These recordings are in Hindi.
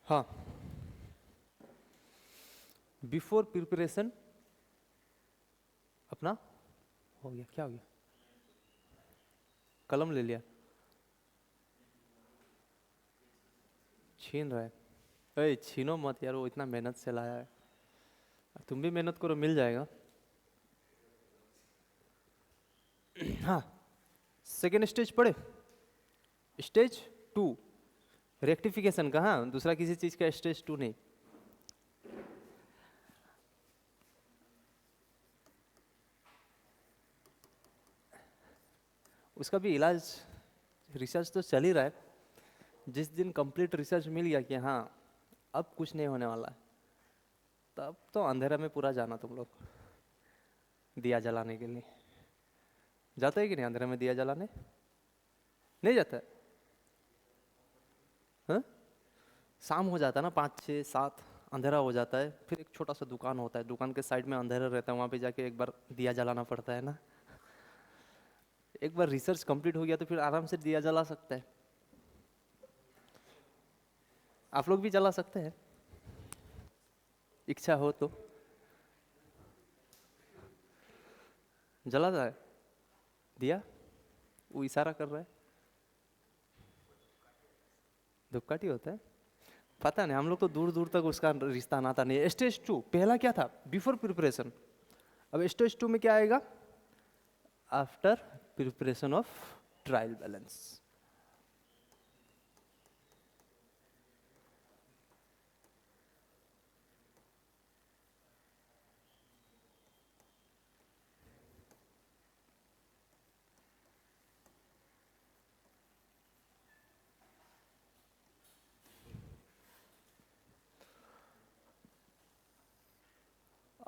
हाँ, बिफोर प्रिपरेशन अपना हो गया। क्या हो गया? कलम ले लिया, छीन रहा है। अरे छीनो मत यार, वो इतना मेहनत से लाया है। तुम भी मेहनत करो, मिल जाएगा। हाँ, सेकेंड स्टेज पढ़े, स्टेज 2 रेक्टिफिकेशन का। हाँ, दूसरा किसी चीज का स्टेज 2 नहीं। उसका भी इलाज, रिसर्च तो चल ही रहा है। जिस दिन कंप्लीट रिसर्च मिल गया कि हाँ अब कुछ नहीं होने वाला है, तब तो अंधेरा में पूरा जाना तुम लोग दिया जलाने के लिए। जाता है कि नहीं अंधेरे में दिया जलाने? नहीं जाता है? हाँ? शाम हो जाता है ना, 5 6 7 अंधेरा हो जाता है। फिर एक छोटा सा दुकान होता है, दुकान के साइड में अंधेरा रहता है, वहाँ पे जाके एक बार दिया जलाना पड़ता है ना। एक बार रिसर्च कंप्लीट हो गया तो फिर आराम से दिया जला सकता है। आप लोग भी जला सकते हैं, इच्छा हो तो। जलाता है दिया? वो इशारा कर रहा है। धूपकाठी होता है? पता नहीं, हम लोग तो दूर दूर तक उसका रिश्ता नाता नहीं है। स्टेज 2 पहला क्या था? Before preparation. अब स्टेज 2 में क्या आएगा? After preparation of trial balance.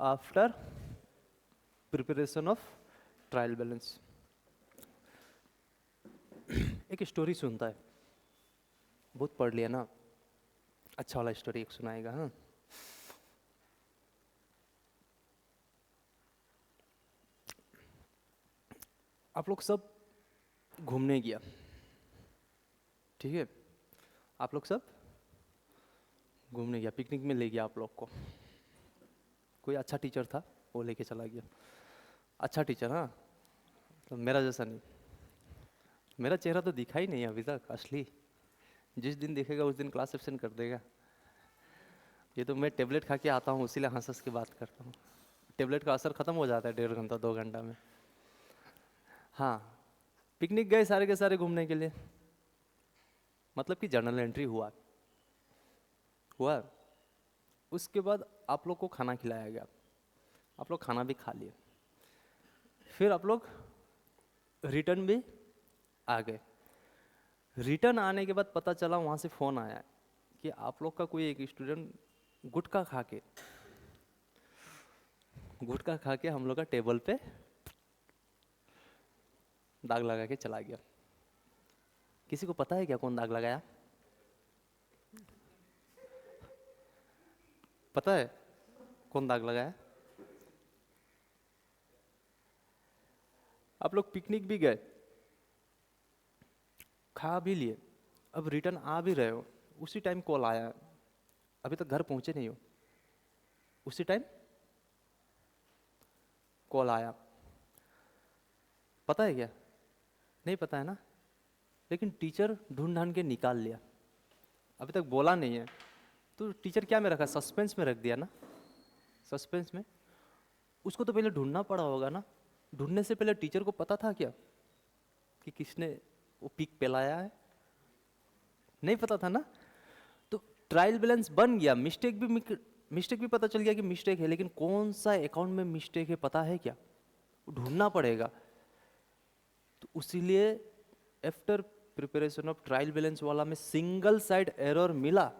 After preparation of trial balance. एक स्टोरी सुनता है, बहुत पढ़ लिया ना, अच्छा वाला स्टोरी एक सुनाएगा। हाँ, आप लोग सब घूमने गया, ठीक है? आप लोग सब घूमने गया, पिकनिक में ले गया आप लोग को। कोई अच्छा टीचर था, वो लेके चला गया। अच्छा टीचर, हाँ, तो मेरा जैसा नहीं। मेरा चेहरा तो दिखा ही नहीं अभी तक असली। जिस दिन दिखेगा उस दिन क्लास एब्सेंट कर देगा। ये तो मैं टेबलेट खा के आता हूँ, इसीलिए हंस हंस के बात करता हूँ। टेबलेट का असर खत्म हो जाता है 1.5 घंटा 2 घंटा में। हाँ, पिकनिक गए सारे के सारे घूमने के लिए, मतलब कि जर्नल एंट्री हुआ हुआ। उसके बाद आप लोग को खाना खिलाया गया, आप लोग खाना भी खा लिए। फिर आप लोग रिटर्न भी आ गए। रिटर्न आने के बाद पता चला, वहाँ से फ़ोन आया कि आप लोग का कोई एक स्टूडेंट गुटखा खा के हम लोग का टेबल पे दाग लगा के चला गया। किसी को पता है क्या कौन दाग लगाया? पता है कौन दाग लगाया? आप लोग पिकनिक भी गए, खा भी लिए, अब रिटर्न आ भी रहे हो, उसी टाइम कॉल आया। अभी तक घर पहुंचे नहीं हो, उसी टाइम कॉल आया। पता है क्या? नहीं पता है ना? लेकिन टीचर ढूंढ ढांड के निकाल लिया, अभी तक बोला नहीं है। तो टीचर क्या में रखा? सस्पेंस में रख दिया ना। सस्पेंस में उसको तो पहले ढूंढना पड़ा होगा ना। ढूंढने से पहले टीचर को पता था क्या कि किसने वो पिक पेलाया है? नहीं पता था ना। तो ट्रायल बैलेंस बन गया, मिस्टेक भी पता चल गया कि मिस्टेक है, लेकिन कौन सा अकाउंट में मिस्टेक है पता है क्या? ढूंढना पड़ेगा। तो उसीलिए after preparation of trial balance वाला में सिंगल साइड एरर मिला,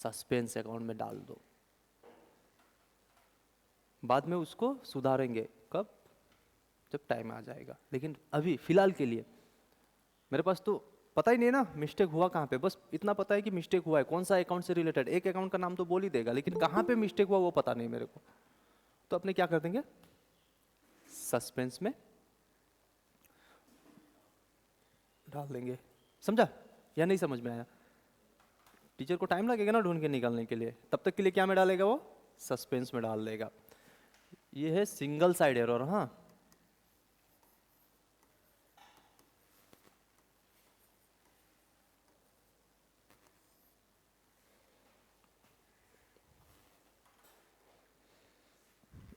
सस्पेंस अकाउंट में डाल दो। बाद में उसको सुधारेंगे कब? जब टाइम आ जाएगा। लेकिन अभी फिलहाल के लिए मेरे पास तो पता ही नहीं ना मिस्टेक हुआ कहाँ पे। बस इतना पता है कि मिस्टेक हुआ है, कौन सा अकाउंट से रिलेटेड, एक अकाउंट का नाम तो बोल ही देगा, लेकिन कहाँ पे मिस्टेक हुआ वो पता नहीं मेरे को। तो अपने क्या कर देंगे? सस्पेंस में डाल देंगे। समझा या नहीं समझ में आया? टीचर को टाइम लगेगा ना ढूंढ के निकालने के लिए, तब तक के लिए क्या में डालेगा वो, सस्पेंस में डाल देगा। ये है सिंगल साइड एरर। हाँ,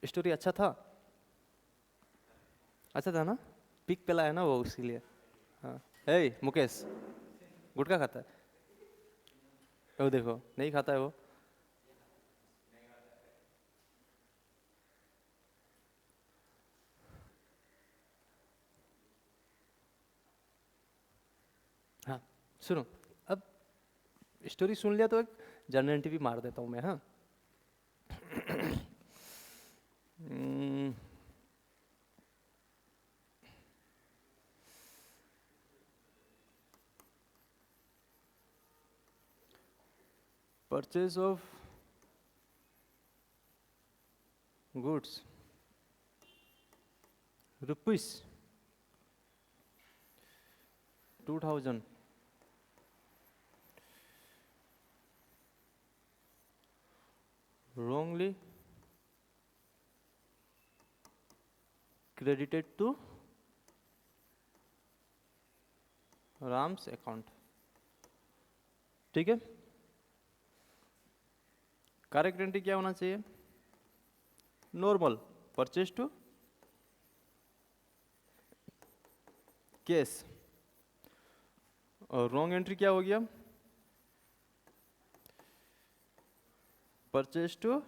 स्टोरी अच्छा था, अच्छा था ना, पिक पेला है ना वो, इसीलिए। हाँ, हे मुकेश, गुटखा खाता है वो, देखो नहीं खाता है वो। हाँ सुनो, अब स्टोरी सुन लिया तो एक जनरलिटी भी मार देता हूँ मैं। हाँ purchase of goods rupees 2000, wrongly credited to Ram's account. ठीक है, करेक्ट एंट्री क्या होना चाहिए, नॉर्मल परचेज टू केस, और रॉन्ग एंट्री क्या हो गया, परचेज टू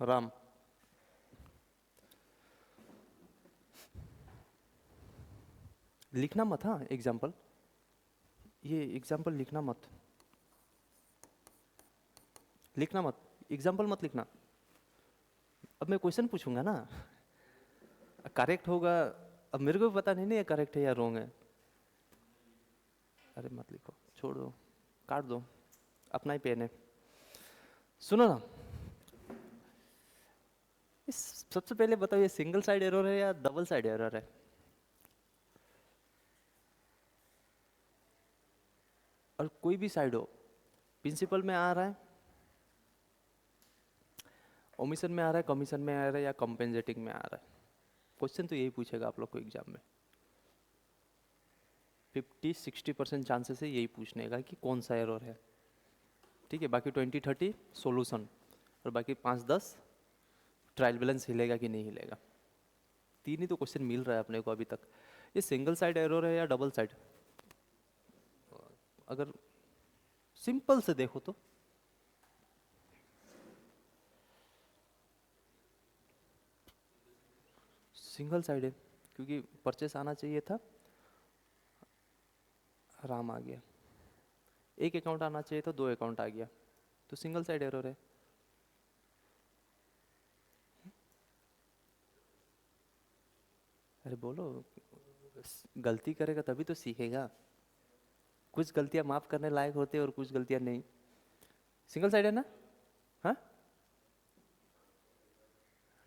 राम। लिखना मत, हाँ एग्जाम्पल, ये एग्जाम्पल लिखना मत, लिखना मत, एग्जाम्पल मत लिखना। अब मैं क्वेश्चन पूछूंगा ना, करेक्ट होगा, अब मेरे को भी पता नहीं ना ये करेक्ट है या रॉन्ग है। अरे मत लिखो, छोड़ दो, काट दो, अपना ही पेन है। सुनो ना, इस सबसे पहले बताओ ये सिंगल साइड एरर है या डबल साइड एरर है। और कोई भी साइड हो, प्रिंसिपल में आ रहा है, ओमिशन में आ रहा है, कमीशन में आ रहा है, या कंपेंसेटिंग में आ रहा है, क्वेश्चन तो यही पूछेगा आप लोग को एग्जाम में। 50-60% चांसेस है यही पूछने का कि कौन सा एरर है। ठीक है, बाकी 20-30 सॉल्यूशन, और बाकी 5-10 ट्रायल बैलेंस हिलेगा कि नहीं हिलेगा। तीन ही तो क्वेश्चन मिल रहा है अपने को अभी तक। ये सिंगल साइड एरर है या डबल साइड, अगर सिंपल से देखो तो सिंगल साइड है, क्योंकि परचेस आना चाहिए था, राम आ गया। एक अकाउंट आना चाहिए था, 2 अकाउंट आ गया, तो सिंगल साइड एरर है। अरे बोलो, गलती करेगा तभी तो सीखेगा। कुछ गलतियां माफ करने लायक होते हैं और कुछ गलतियां नहीं। सिंगल साइड है ना। हाँ,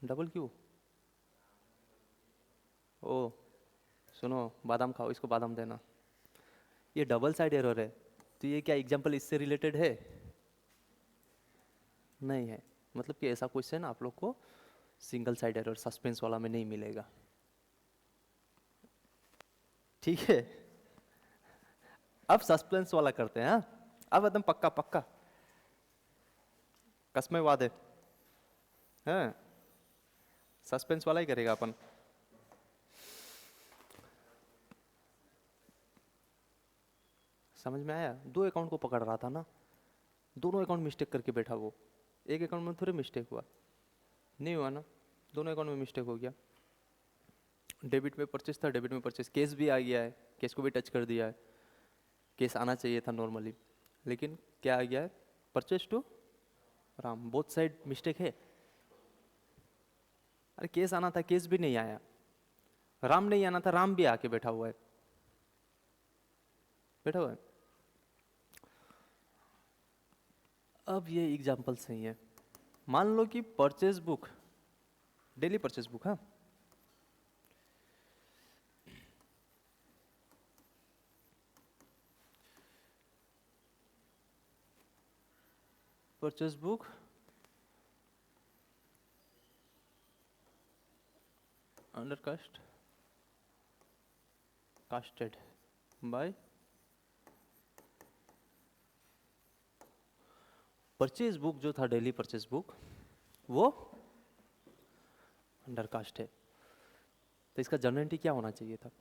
डबल क्यों, ओ सुनो, बादाम खाओ, इसको बादाम देना। ये डबल साइड एरर है, तो ये क्या एग्जांपल इससे रिलेटेड है, नहीं है। मतलब कि ऐसा क्वेश्चन आप लोग को सिंगल साइड एरर सस्पेंस वाला में नहीं मिलेगा। ठीक है, अब सस्पेंस वाला करते हैं। हाँ, अब एकदम पक्का पक्का, कसमें वादे हैं, सस्पेंस वाला ही करेगा अपन। समझ में आया, 2 अकाउंट को पकड़ रहा था ना, दोनों अकाउंट मिस्टेक करके बैठा वो, एक अकाउंट में थोड़े मिस्टेक हुआ, नहीं हुआ ना, दोनों अकाउंट में मिस्टेक हो गया। डेबिट में परचेस था, डेबिट में परचेस, केस भी आ गया है, केस को भी टच कर दिया है। केस आना चाहिए था नॉर्मली, लेकिन क्या आ गया है, purchase to Ram, both side mistake है। अरे केस आना था, केस भी नहीं आया, राम नहीं आना था, राम भी आके बैठा हुआ है, बैठा हुआ है। अब ये एग्जाम्पल सही है। मान लो कि purchase book, daily purchase book, हाँ, purchase book under casted by purchase book जो था डेली परचेज बुक वो अंडर कास्ट है, तो इसका जर्नल एंट्री क्या होना चाहिए था?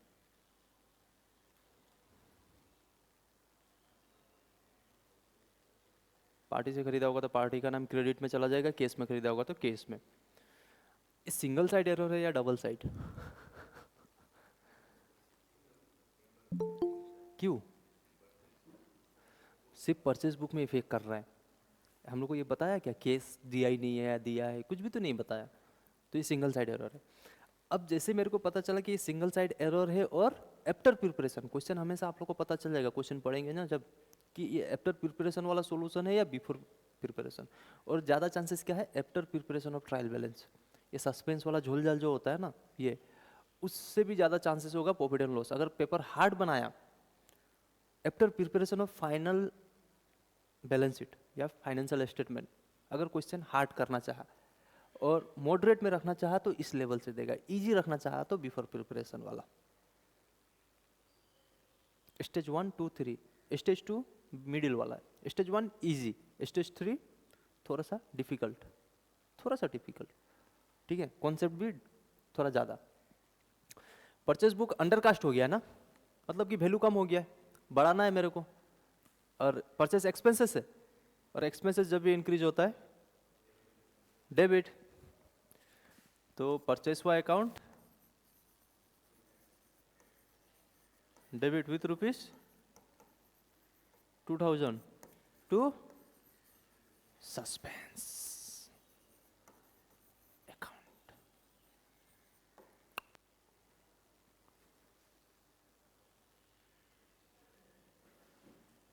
पार्टी से खरीदा होगा तो पार्टी का नाम क्रेडिट में चला जाएगा, केस में खरीदा होगा तो केस में। ये सिंगल साइड एरर है या डबल साइड? क्यों? सिर्फ परचेज बुक में इफेक्ट कर रहा है। हम लोग को ये बताया क्या केस दिया ही नहीं है या दिया है? कुछ भी तो नहीं बताया। तो ये सिंगल साइड एरर है। अब जैसे मेरे को पता चला कि ये सिंगल साइड एरर है और आफ्टर प्रिपरेशन, क्वेश्चन हमेशा आप लोग को पता चल जाएगा, क्वेश्चन पढ़ेंगे ना जब, कि ये आफ्टर प्रिपरेशन वाला सॉल्यूशन है या बिफोर प्रिपरेशन। और ज़्यादा चांसेस क्या है? After preparation of trial balance. ये सस्पेंस वाला झोल झाल जो होता है ना, ये उससे भी ज़्यादा चांसेस होगा प्रॉफिट एंड लॉस। अगर पेपर हार्ड बनाया after preparation of final balance sheet या फाइनेंशियल स्टेटमेंट, अगर क्वेश्चन हार्ड करना चाहा और मॉडरेट में रखना चाहा तो इस लेवल से देगा, इजी रखना चाहा तो बिफोर प्रिपरेशन वाला। स्टेज 1 2 3, स्टेज 2 मिडिल वाला, स्टेज 1 इजी, स्टेज 3 थोड़ा सा डिफिकल्ट, ठीक है, कॉन्सेप्ट भी थोड़ा ज़्यादा। परचेज बुक अंडरकास्ट हो गया ना, मतलब कि वैल्यू कम हो गया है, बढ़ाना है मेरे को। और परचेज एक्सपेंसेस है, और एक्सपेंसेस जब भी इंक्रीज होता है डेबिट, तो परचेज हुआ account debit with ₹2000 to suspense account.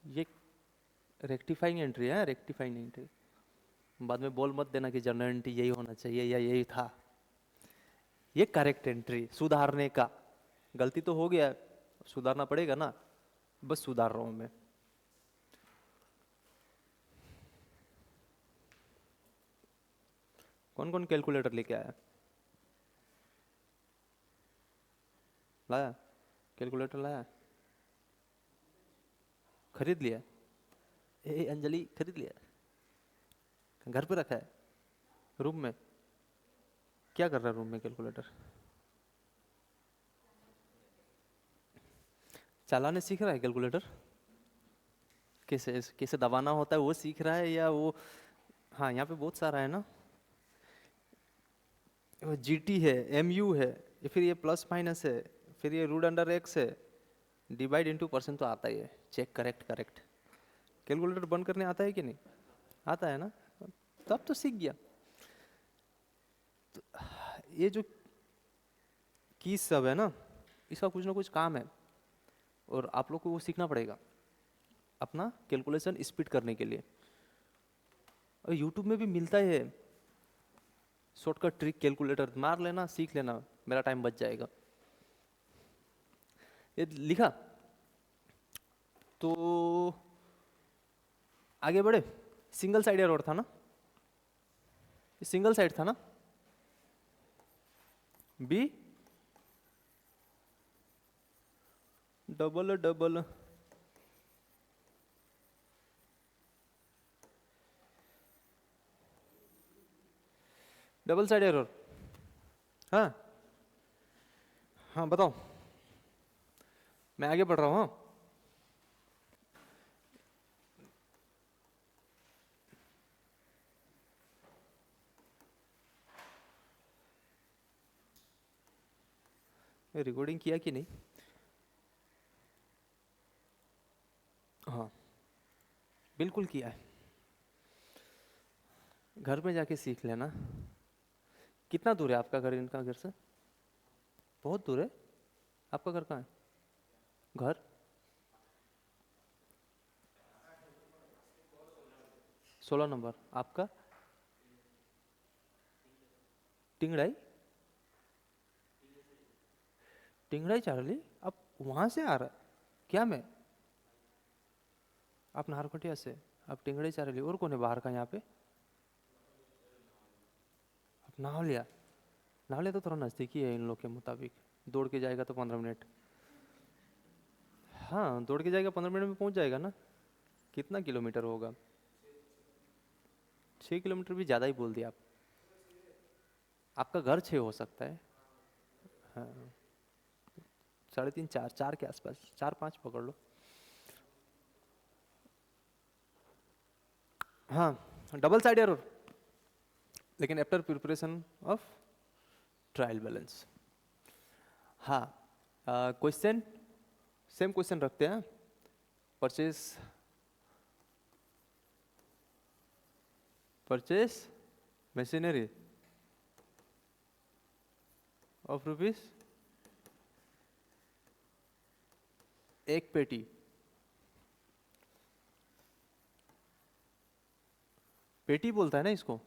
ये रेक्टिफाइंग एंट्री है, रेक्टिफाइंग एंट्री। बाद में बोल मत देना कि जर्नल एंट्री यही होना चाहिए या यही था। ये करेक्ट एंट्री, सुधारने का। गलती तो हो गया है, सुधारना पड़ेगा ना, बस सुधार रहा हूं मैं। कौन कौन कैलकुलेटर लेके आया? लाया? कैलकुलेटर लाया? खरीद लिया? ए अंजलि, खरीद लिया? घर पे रखा है? रूम में? क्या कर रहा है रूम में कैलकुलेटर? चलाने सीख रहा है कैलकुलेटर? कैसे कैसे दबाना होता है वो सीख रहा है या वो? हाँ, यहाँ पे बहुत सारा है ना, जीटी है, एमयू है, या फिर ये प्लस माइनस है, फिर ये रूट अंडर एक्स है, डिवाइड इनटू परसेंट तो आता ही है। Check, correct. कैलकुलेटर बंद करने आता है कि नहीं? आता है ना, तब तो सीख गया। तो ये जो कीज सब है ना, इसका कुछ ना कुछ काम है, और आप लोग को वो सीखना पड़ेगा अपना कैलकुलेशन स्पीड करने के लिए। और यूट्यूब में भी मिलता है शॉर्टकट ट्रिक, कैलकुलेटर मार लेना, सीख लेना, मेरा टाइम बच जाएगा। ये लिखा तो आगे बढ़े। सिंगल साइड एरर था ना, सिंगल साइड था ना, B double double double side error. हाँ हाँ, बताओ, मैं आगे बढ़ रहा हूँ। हाँ, रिकॉर्डिंग किया कि नहीं? हाँ, बिल्कुल किया है। घर में जाके सीख लेना। कितना दूर है आपका घर इनका घर से? बहुत दूर है। आपका घर कहाँ है? घर 16 नंबर। आपका टिंगड़ाई? टिंगड़ाई चारली? आप वहाँ से आ रहा है क्या? मैं आप नाहरकटिया से? अब टिंगड़े चारे लिए। और कौन है बाहर का यहाँ पे? अब नावलिया। नावलिया तो थोड़ा नज़दीक ही है इन लोग के मुताबिक, दौड़ के जाएगा तो 15 मिनट। हाँ दौड़ के जाएगा 15 मिनट में पहुँच जाएगा ना। कितना किलोमीटर होगा? 6 किलोमीटर भी ज़्यादा ही बोल दिया आप। आपका घर 6 हो सकता है। हाँ 3.5 4, 4 के आसपास, 4 5 पकड़ लो। हाँ डबल साइड एरर, लेकिन after preparation of trial balance. हाँ क्वेश्चन सेम क्वेश्चन रखते हैं। परचेस मशीनरी ऑफ रुपीज 1 पेटी। पेटी बोलता है ना इसको?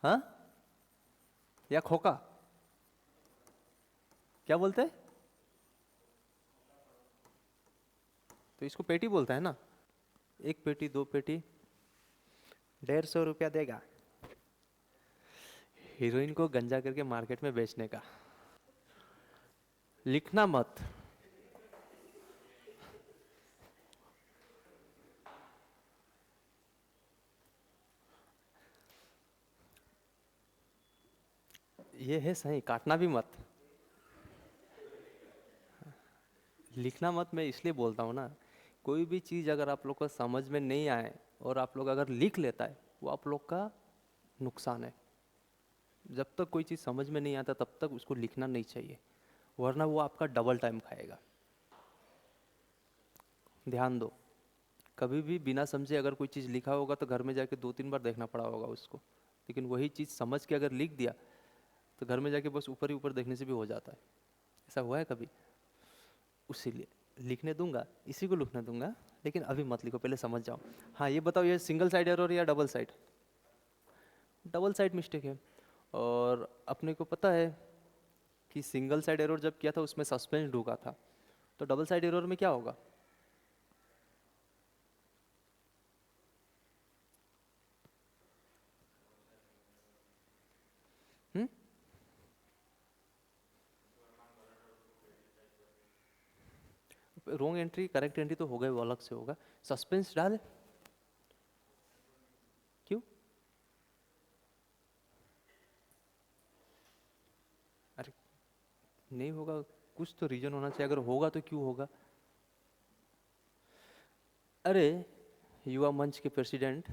हाँ या खोका, क्या बोलते हैं? तो इसको पेटी बोलता है ना। 1 पेटी 2 पेटी 150 रुपया देगा हीरोइन को गंजा करके मार्केट में बेचने का। लिखना मत। ये है सही, काटना भी मत। लिखना मत मैं इसलिए बोलता हूँ ना, कोई भी चीज़ अगर आप लोग को समझ में नहीं आए और आप लोग अगर लिख लेता है, वो आप लोग का नुकसान है। जब तक कोई चीज़ समझ में नहीं आता तब तक उसको लिखना नहीं चाहिए, वरना वो आपका डबल टाइम खाएगा। ध्यान दो, कभी भी बिना समझे अगर कोई चीज़ लिखा होगा तो घर में जाके 2 3 बार देखना पड़ा होगा उसको। लेकिन वही चीज़ समझ के अगर लिख दिया तो घर में जाके बस ऊपर ही ऊपर देखने से भी हो जाता है। ऐसा हुआ है कभी? इसीलिए लिखने दूंगा, इसी को लिखने दूंगा, लेकिन अभी मत लिखो, पहले समझ जाओ। हाँ ये बताओ, ये सिंगल साइड एरर या double side? Double side mistake है। और अपने को पता है कि सिंगल साइड एरर जब किया था उसमें सस्पेंस ढूंढा था, तो डबल साइड एरर में क्या होगा? रॉन्ग एंट्री करेक्ट एंट्री तो होगा, वो अलग से होगा। सस्पेंस डाल, क्यों? अरे नहीं होगा, कुछ तो रीजन होना चाहिए, अगर होगा तो क्यों होगा? अरे युवा मंच के प्रेसिडेंट,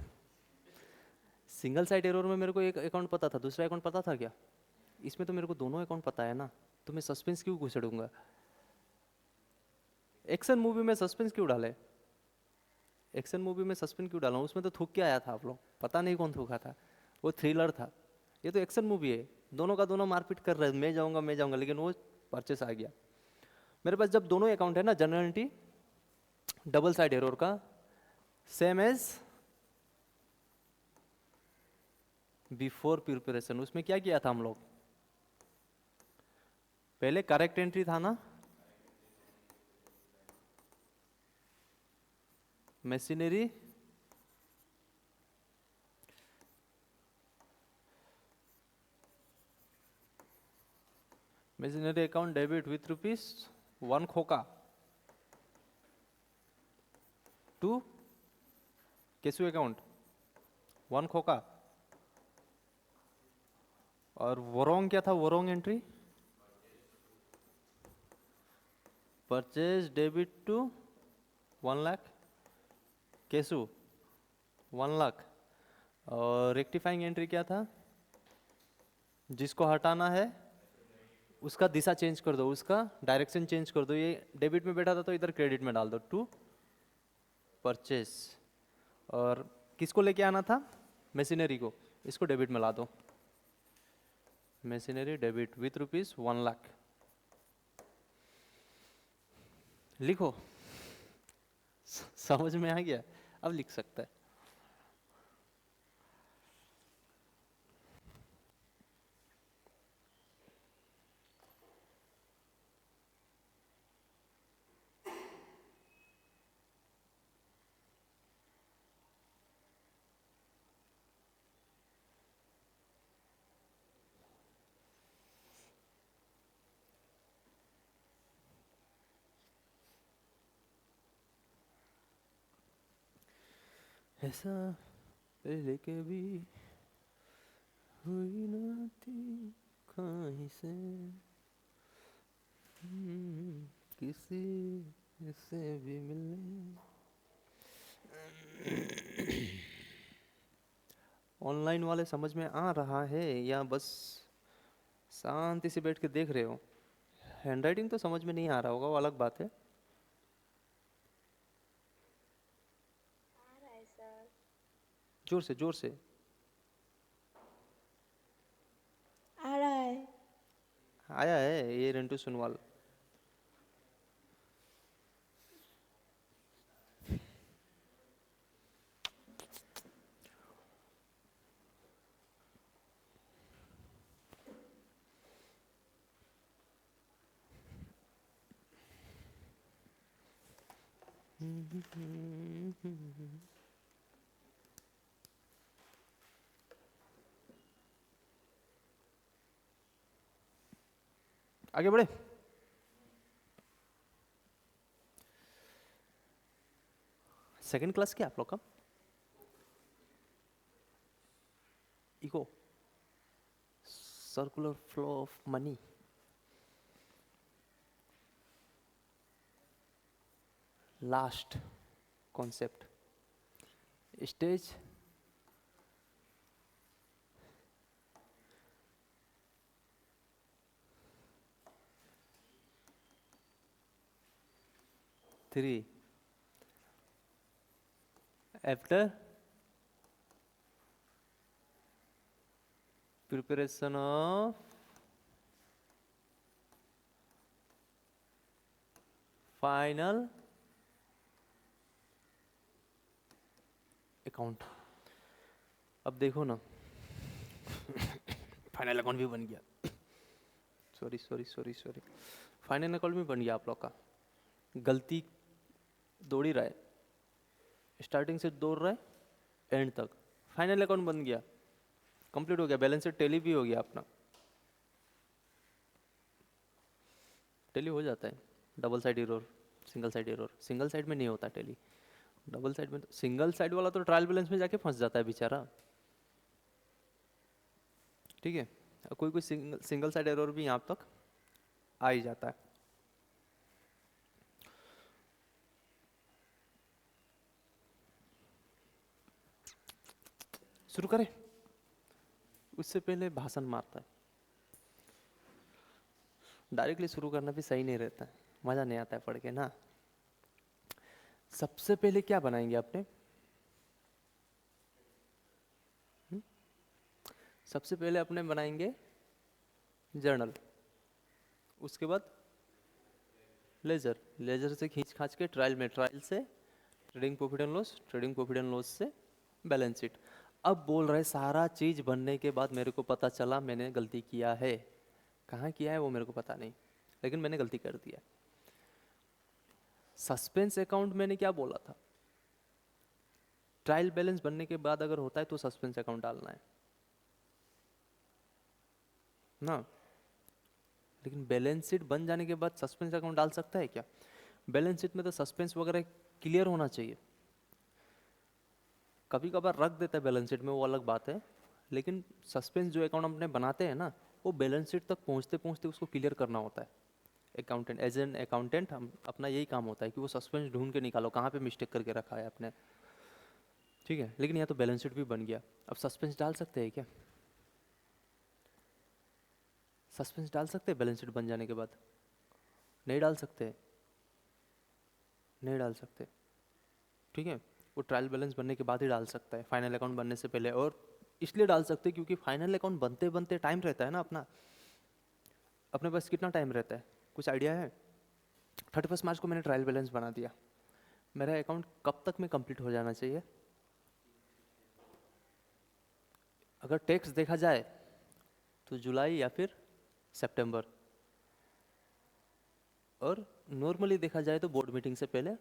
सिंगल साइड एरर में मेरे को एक अकाउंट पता था, दूसरा अकाउंट पता था क्या? इसमें तो मेरे को दोनों अकाउंट पता है ना, तो मैं सस्पेंस क्यों घुसेड़ूंगा? एक्शन मूवी में सस्पेंस क्यों डाले? एक्शन मूवी में सस्पेंस क्यों डाला? उसमें तो थूक के आया था, आप लोग पता नहीं कौन थूका था, वो थ्रिलर था। ये तो एक्शन मूवी है, दोनों का दोनों मारपीट कर रहे हैं, मैं जाऊंगा, लेकिन वो परचेस आ गया। मेरे पास जब दोनों अकाउंट है ना, जनरलिटी डबल साइड एरर का सेम एज बिफोर प्रिपरेशन। उसमें क्या किया था हम लोग? पहले करेक्ट एंट्री था ना, मशीनरी अकाउंट डेबिट विथ ₹1 खोका टू केसु अकाउंट 1 खोका। और वोरोंग क्या था? Wrong entry purchase debit to 1 lakh cash 1 lakh. और रेक्टिफाइंग एंट्री क्या था? जिसको हटाना है उसका दिशा चेंज कर दो, उसका डायरेक्शन चेंज कर दो। ये डेबिट में बैठा था तो इधर क्रेडिट में डाल दो, टू परचेस। और किसको लेके आना था? मशीनरी को, इसको डेबिट में ला दो, मशीनरी डेबिट विथ ₹1 लाख। लिखो, समझ में आ गया? अब लिख सकता है। ऐसा पहले कभी हुई ना थी ख्वाहिशें, किसी से भी मिलने। ऑनलाइन वाले समझ में आ रहा है या बस शांति से बैठ के देख रहे हो? हैंडराइटिंग तो समझ में नहीं आ रहा होगा, वो अलग बात है। आ रहा है सर। जोर से जोर से। आ रहा है। आया है ये रिंटू सुनवाल। आगे बढ़े। सेकंड क्लास क्या आप लोग का? Eco, circular flow of money. Last concept, stage three, after preparation of final account. अब देखो ना, फाइनल अकाउंट भी बन गया। Sorry sorry sorry sorry, final account भी बन गया आप लोग का। गलती दौड़ ही रहा है, स्टार्टिंग से दौड़ रहा है एंड तक। फाइनल अकाउंट बन गया, कंप्लीट हो गया, बैलेंस शीट टैली भी हो गया अपना। टैली हो जाता है, double side error, single side error. Single side में नहीं होता टैली, डबल साइड में तो, सिंगल साइड वाला तो ट्रायल बैलेंस में जाके फंस जाता है बेचारा। ठीक है, कोई कोई सिंगल साइड एरर भी यहाँ तक आ ही जाता है। शुरू करें? उससे पहले भाषण मारता है। डायरेक्टली शुरू करना भी सही नहीं रहता है, मज़ा नहीं आता है पढ़ के ना। सबसे पहले क्या बनाएंगे आपने? सबसे पहले अपने बनाएंगे जर्नल, उसके बाद लेजर, लेजर से खींच खाच के ट्रायल में, ट्रायल से trading profit and loss, trading profit and loss से बैलेंस शीट। अब बोल रहे सारा चीज बनने के बाद मेरे को पता चला मैंने गलती किया है। कहाँ किया है वो मेरे को पता नहीं, लेकिन मैंने गलती कर दिया। सस्पेंस अकाउंट मैंने क्या बोला था? ट्रायल बैलेंस बनने के बाद अगर होता है तो सस्पेंस अकाउंट डालना है ना। लेकिन बैलेंस शीट बन जाने के बाद सस्पेंस अकाउंट डाल सकता है क्या? बैलेंस शीट में तो सस्पेंस वगैरह क्लियर होना चाहिए। कभी कभार रख देता है बैलेंस शीट में, वो अलग बात है, लेकिन सस्पेंस जो अकाउंट अपने बनाते हैं ना, वो बैलेंस शीट तक पहुंचते पहुंचते उसको क्लियर करना होता है। अकाउंटेंट, एज एन अकाउंटेंट हम अपना यही काम होता है कि वो सस्पेंस ढूंढ के निकालो कहाँ पे मिस्टेक करके रखा है आपने। ठीक है, लेकिन यहाँ तो बैलेंस शीट भी बन गया, अब सस्पेंस डाल सकते हैं क्या? सस्पेंस डाल सकते हैं बैलेंस शीट बन जाने के बाद? नहीं डाल सकते, नहीं डाल सकते। ठीक है, वो ट्रायल बैलेंस बनने के बाद ही डाल सकता है, फाइनल अकाउंट बनने से पहले। और इसलिए डाल सकते हैं क्योंकि फाइनल अकाउंट बनते बनते टाइम रहता है ना अपना। अपने पास कितना टाइम रहता है, कुछ आइडिया है? 31 मार्च को मैंने ट्रायल बैलेंस बना दिया, मेरा अकाउंट कब तक में कंप्लीट हो जाना चाहिए? अगर टैक्स देखा जाए तो जुलाई या फिर सितंबर, और नॉर्मली देखा जाए तो बोर्ड मीटिंग से पहले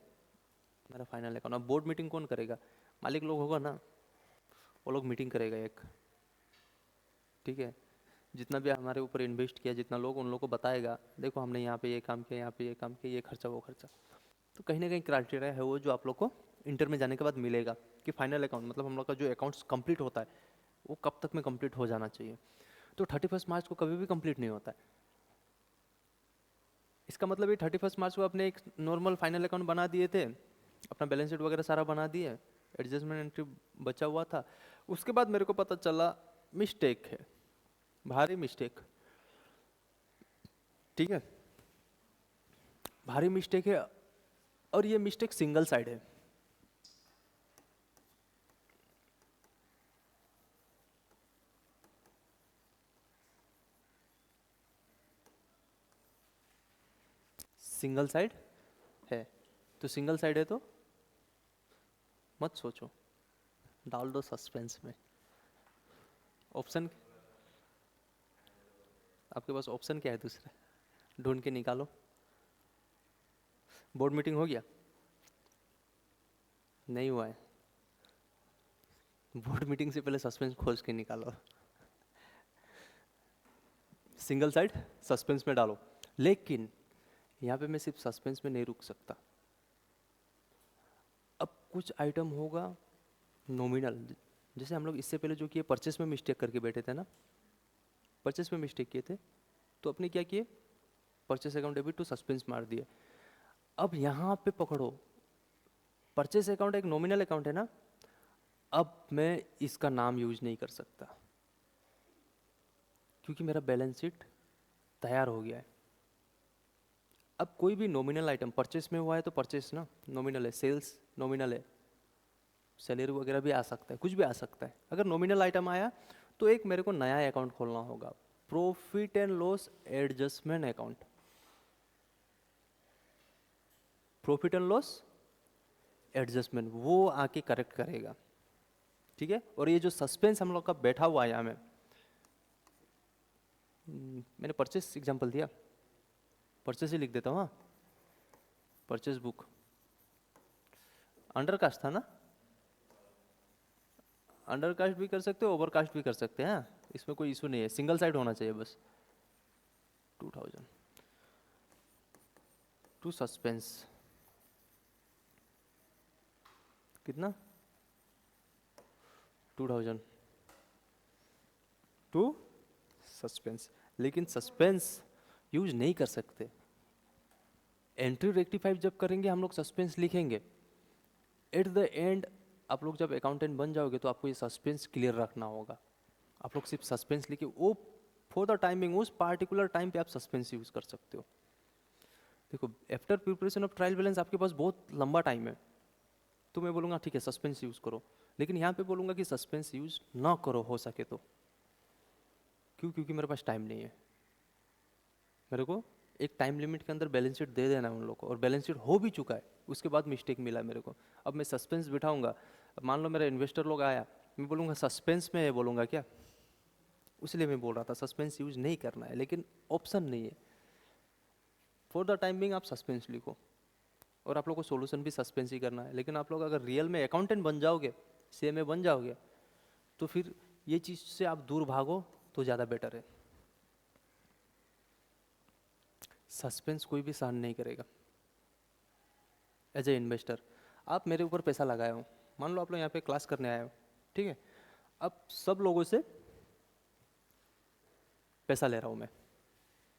मेरा फाइनल अकाउंट। अब बोर्ड मीटिंग कौन करेगा? मालिक लोग होगा ना, वो लोग मीटिंग करेगा एक। ठीक है, जितना भी हमारे ऊपर इन्वेस्ट किया जितना लोग, उन लोगों को बताएगा देखो हमने यहाँ पे ये काम किया, यहाँ पे ये काम किया, ये खर्चा वो खर्चा। तो कहीं ना कहीं क्राइटेरिया है वो जो आप लोग को इंटर में जाने के बाद मिलेगा कि फाइनल अकाउंट मतलब हम लोग का जो अकाउंट्स कंप्लीट होता है वो कब तक में कंप्लीट हो जाना चाहिए। तो 31 मार्च को कभी भी कंप्लीट नहीं होता है। इसका मतलब ये 31 मार्च को अपने एक नॉर्मल फाइनल अकाउंट बना दिए थे, अपना बैलेंस शीट वगैरह सारा बना दिए, एडजस्टमेंट एंट्री बचा हुआ था। उसके बाद मेरे को पता चला मिस्टेक है, भारी मिस्टेक, ठीक है, भारी मिस्टेक है, और ये मिस्टेक सिंगल साइड है। सिंगल साइड है, तो सिंगल साइड है तो मत सोचो, डाल दो सस्पेंस में। ऑप्शन आपके पास ऑप्शन क्या है दूसरा, ढूंढ के निकालो। बोर्ड मीटिंग हो गया? नहीं हुआ है? बोर्ड मीटिंग से पहले सस्पेंस खोज के निकालो। सिंगल साइड सस्पेंस में डालो, लेकिन यहाँ पे मैं सिर्फ सस्पेंस में नहीं रुक सकता। अब कुछ आइटम होगा नॉमिनल, जैसे हम लोग इससे पहले जो किए परचेस में मिस्टेक करके बैठे थे ना, परचेस में मिस्टेक किए थे तो अपने क्या किए, purchase account debit to suspense मार दिए। अब यहाँ पे पकड़ो, परचेस अकाउंट एक नॉमिनल अकाउंट है ना, अब मैं इसका नाम यूज नहीं कर सकता क्योंकि मेरा बैलेंस शीट तैयार हो गया है। अब कोई भी नॉमिनल आइटम परचेस में हुआ है तो परचेस ना नॉमिनल है, सेल्स नॉमिनल है, सैलरी वगैरह भी आ सकता है, कुछ भी आ सकता है। अगर नॉमिनल आइटम आया तो एक मेरे को नया अकाउंट खोलना होगा, profit and loss adjustment account, profit and loss adjustment, वो आके करेक्ट करेगा, ठीक है। और ये जो सस्पेंस हम लोग का बैठा हुआ है यहाँ में, मैंने परचेस एग्जांपल दिया, परचेस ही लिख देता हूँ। हाँ, परचेस बुक अंडर कास्ट था ना, अंडर कास्ट भी कर सकते हो, ओवर कास्ट भी कर सकते हैं, इसमें कोई इशू नहीं है, सिंगल साइड होना चाहिए बस। 2000 टू सस्पेंस, कितना, 2000 टू सस्पेंस, लेकिन सस्पेंस यूज नहीं कर सकते। एंट्री रेक्टिफाइव जब करेंगे हम लोग सस्पेंस लिखेंगे, एट द एंड आप लोग जब अकाउंटेंट बन जाओगे तो आपको ये सस्पेंस क्लियर रखना होगा। आप लोग सिर्फ सस्पेंस लिखे, वो फॉर द टाइमिंग उस पार्टिकुलर टाइम पे आप सस्पेंस यूज कर सकते हो। देखो after preparation of trial balance आपके पास बहुत लंबा टाइम है, तो मैं बोलूँगा ठीक है सस्पेंस यूज करो, लेकिन यहाँ पे बोलूँगा कि सस्पेंस यूज ना करो हो सके तो। क्यों? क्योंकि मेरे पास टाइम नहीं है, मेरे को एक टाइम लिमिट के अंदर बैलेंस शीट दे देना है उन लोगों को, और बैलेंस शीट हो भी चुका है, उसके बाद मिस्टेक मिला है मेरे को। अब मैं सस्पेंस बिठाऊंगा, अब मान लो मेरा इन्वेस्टर लोग आया, मैं बोलूँगा सस्पेंस में है, बोलूँगा क्या? इसलिए मैं बोल रहा था सस्पेंस यूज नहीं करना है, लेकिन ऑप्शन नहीं है। फॉर द टाइम बिंग आप सस्पेंस लिखो, और आप लोग को सोल्यूशन भी सस्पेंस ही करना है। लेकिन आप लोग अगर रियल में अकाउंटेंट बन जाओगे, सीएमए बन जाओगे, तो फिर ये चीज़ से आप दूर भागो तो ज़्यादा बेटर है। सस्पेंस कोई भी सहन नहीं करेगा। एज ए इन्वेस्टर आप मेरे ऊपर पैसा लगाए हो, मान लो आप लोग यहाँ पे क्लास करने आए हो, ठीक है, अब सब लोगों से पैसा ले रहा हूँ मैं,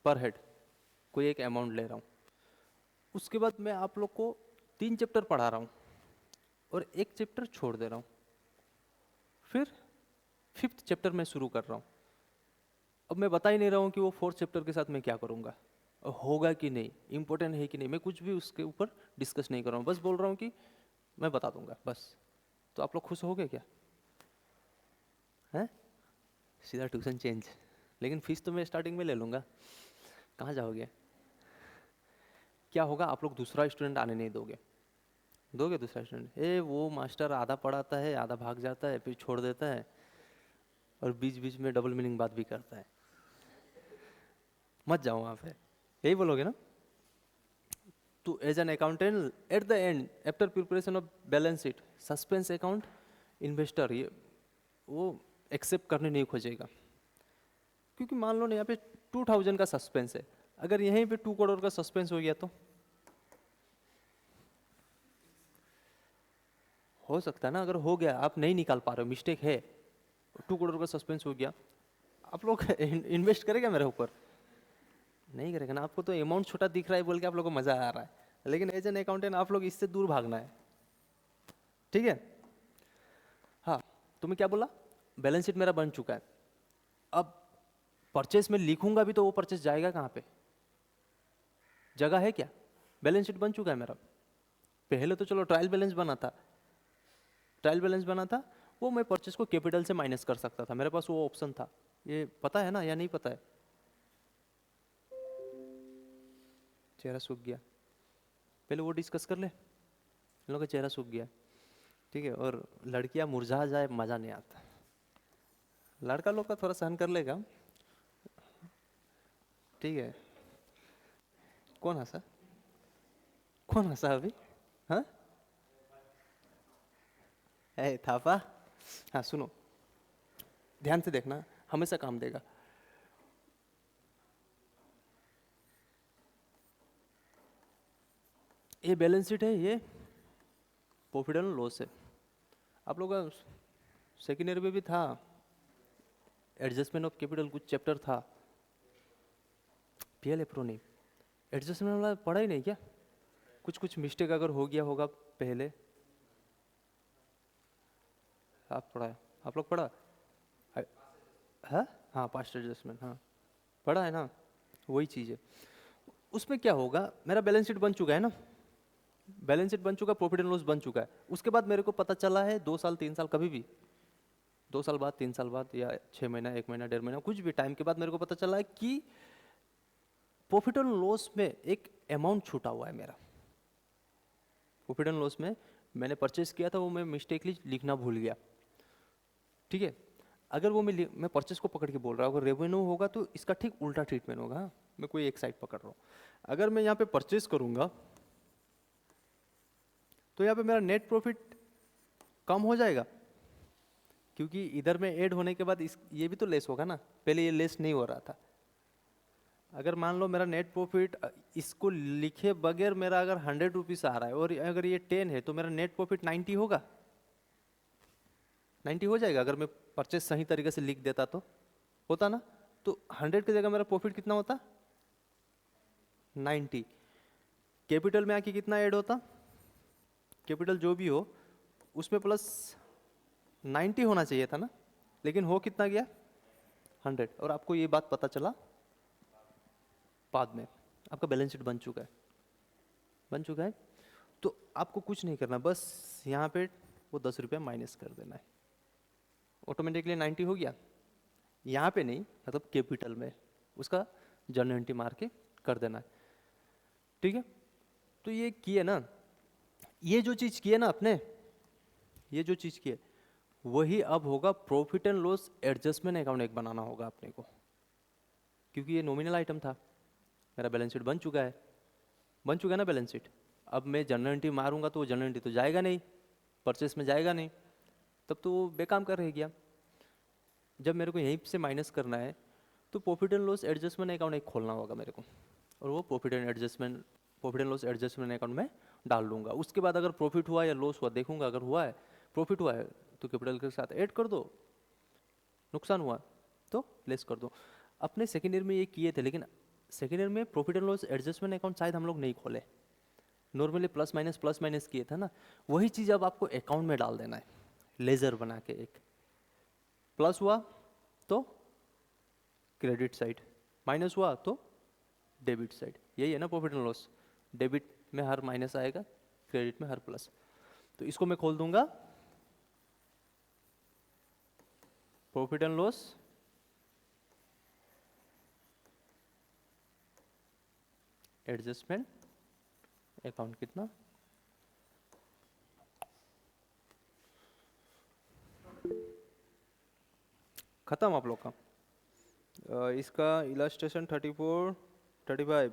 पर हेड कोई एक अमाउंट ले रहा हूँ, उसके बाद मैं आप लोग को 3 चैप्टर पढ़ा रहा हूँ और एक चैप्टर छोड़ दे रहा हूँ, फिर 5th चैप्टर में शुरू कर रहा हूँ। अब मैं बता ही नहीं रहा हूँ कि वो 4th चैप्टर के साथ मैं क्या करूँगा, होगा कि नहीं, इंपॉर्टेंट है कि नहीं, मैं कुछ भी उसके ऊपर डिस्कस नहीं कर रहा हूँ, बस बोल रहा हूँ कि मैं बता दूंगा बस। तो आप लोग खुश हो गए क्या? हैं? सीधा ट्यूशन चेंज, लेकिन फीस तो मैं स्टार्टिंग में ले लूँगा। कहाँ जाओगे? क्या होगा, आप लोग दूसरा स्टूडेंट आने नहीं दोगे, दोगे दूसरा स्टूडेंट? ए वो मास्टर आधा पढ़ाता है, आधा भाग जाता है, फिर छोड़ देता है, और बीच बीच में डबल मीनिंग बात भी करता है। मत जाओ वहाँ पे, यही बोलोगे ना? तो as an accountant at the end after preparation of balance sheet, suspense account investor ये वो एक्सेप्ट करने नहीं खोजेगा, क्योंकि मान लो ना यहाँ पे 2000 का सस्पेंस है, अगर यहीं पे 2 करोड़ का सस्पेंस हो गया तो हो सकता है ना, अगर हो गया आप नहीं निकाल पा रहे हो, मिस्टेक है, 2 करोड़ का सस्पेंस हो गया, आप लोग इन्वेस्ट करेगा मेरे ऊपर? नहीं करेगा ना। आपको तो अमाउंट छोटा दिख रहा है बोल के आप लोग को मजा आ रहा है, लेकिन एज एन अकाउंटेंट आप लोग इससे दूर भागना है, ठीक है। हाँ, तुम्हें क्या बोला, बैलेंस शीट मेरा बन चुका है, अब परचेस में लिखूंगा भी तो वो परचेस जाएगा कहाँ पे, जगह है क्या? बैलेंस शीट बन चुका है मेरा। पहले तो चलो ट्रायल बैलेंस बना था, ट्रायल बैलेंस बना था, वो मैं परचेस को कैपिटल से माइनस कर सकता था, मेरे पास वो ऑप्शन था। ये पता है ना या नहीं पता है? चेहरा सूख गया, पहले वो डिस्कस कर ले। इन लोगों का चेहरा सूख गया, ठीक है। और लड़कियां मुरझा जाए मजा नहीं आता, लड़का लोग का थोड़ा सहन कर लेगा, ठीक है। कौन हंसा, कौन हंसा अभी? हाँ ए थापा, हाँ सुनो, ध्यान से देखना, हमेशा काम देगा। ये बैलेंस शीट है, ये प्रॉफिट एंड लॉस है। आप लोग का सेकेंड ईयर में भी था, एडजस्टमेंट ऑफ कैपिटल कुछ चैप्टर था, पीएल एप्रो नहीं, एडजस्टमेंट वाला पढ़ा ही नहीं क्या? कुछ कुछ मिस्टेक अगर हो गया होगा पहले, आप पढ़ा है, आप लोग पढ़ा है? हाँ पास्ट एडजस्टमेंट, हाँ पढ़ा है ना, वही चीज़ है। उसमें क्या होगा, मेरा बैलेंस शीट बन चुका है ना, बैलेंस शीट बन चुका, प्रॉफिट एंड लॉस बन चुका है। उसके बाद मेरे को पता चला है 2 साल 3 साल, कभी भी 2 साल बाद 3 साल बाद या 6 महीना 1 महीना 1.5 महीना कुछ भी टाइम के बाद मेरे को पता चला है कि प्रॉफिट एंड लॉस में एक अमाउंट छूटा हुआ है मेरा। प्रॉफिट एंड लॉस में मैंने परचेस किया था, वो मैं मिस्टेकली लिखना भूल गया, ठीक है। अगर वो मैं परचेस को पकड़ के बोल रहा हूँ, अगर रेवेन्यू होगा तो इसका ठीक उल्टा ट्रीटमेंट होगा। हाँ, मैं कोई एक साइड पकड़ रहा हूँ। अगर मैं यहाँ पे परचेस करूँगा तो यहाँ पे मेरा नेट प्रॉफिट कम हो जाएगा, क्योंकि इधर में ऐड होने के बाद ये भी तो लेस होगा ना, पहले ये लेस नहीं हो रहा था। अगर मान लो मेरा नेट प्रॉफिट इसको लिखे बगैर मेरा अगर 100 रुपीज़ आ रहा है और अगर ये 10 है तो मेरा नेट प्रॉफिट 90 होगा, 90 हो जाएगा। अगर मैं परचेस सही तरीके से लिख देता तो होता ना, तो 100 की जगह मेरा प्रॉफिट कितना होता, 90। कैपिटल में आके कितना ऐड होता, कैपिटल जो भी हो उसमें प्लस 90 होना चाहिए था ना, लेकिन हो कितना गया, 100। और आपको ये बात पता चला बाद में, आपका बैलेंस शीट बन चुका है, बन चुका है। तो आपको कुछ नहीं करना, बस यहाँ पे वो 10 रुपये माइनस कर देना है, ऑटोमेटिकली 90 हो गया। यहाँ पे नहीं, मतलब कैपिटल में उसका जर्नल एंट्री मार के कर देना है, ठीक है। तो ये किए ना, ये जो चीज़ की है ना आपने, ये जो चीज़ की है वही अब होगा profit and loss adjustment account एक बनाना होगा अपने को, क्योंकि ये नॉमिनल आइटम था। मेरा बैलेंस शीट बन चुका है, बन चुका है ना बैलेंस शीट। अब मैं जनरल एंट्री मारूंगा तो वो जनरल एंट्री तो जाएगा नहीं, परचेस में जाएगा नहीं, तब तो वो बेकाम कर रह गया। जब मेरे को यहीं से माइनस करना है तो profit and loss adjustment account एक खोलना होगा मेरे को, और वो profit and loss adjustment account में डाल दूंगा। उसके बाद अगर प्रॉफिट हुआ या लॉस हुआ देखूंगा, अगर हुआ है प्रॉफिट हुआ है तो कैपिटल के साथ ऐड कर दो, नुकसान हुआ तो लेस कर दो। अपने सेकेंड ईयर में ये किए थे, लेकिन सेकेंड ईयर में profit and loss adjustment account शायद हम लोग नहीं खोले, नॉर्मली प्लस माइनस किए था ना, वही चीज़ अब आपको अकाउंट में डाल देना है, लेजर बना के। एक प्लस हुआ तो क्रेडिट साइड, माइनस हुआ तो डेबिट साइड, यही है ना प्रॉफिट एंड लॉस। डेबिट में हर माइनस आएगा, क्रेडिट में हर प्लस। तो इसको मैं खोल दूंगा profit and loss adjustment account. कितना, खत्म आप लोग का। इसका इलास्ट्रेशन 34, 35,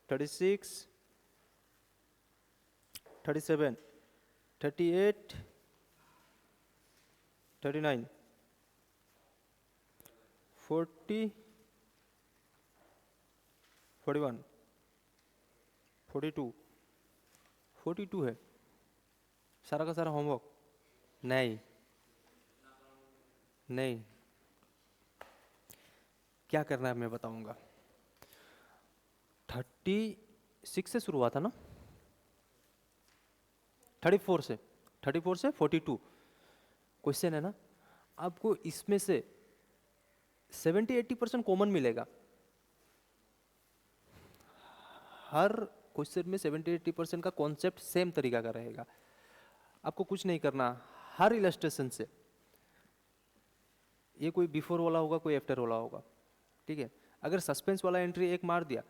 36, 37, 38, 39, 40, 41, 42, 42 है सारा का सारा होमवर्क। नहीं नहीं, क्या करना है मैं बताऊंगा। 36 से शुरू हुआ था ना, 34 से, 34 से 42 क्वेश्चन है ना। आपको इसमें से 70-80% कॉमन मिलेगा। हर क्वेश्चन में 70-80% का कॉन्सेप्ट सेम तरीका का रहेगा। आपको कुछ नहीं करना, हर इलस्ट्रेशन से, ये कोई बिफोर वाला होगा कोई आफ्टर वाला होगा, ठीक है। अगर सस्पेंस वाला एंट्री एक मार दिया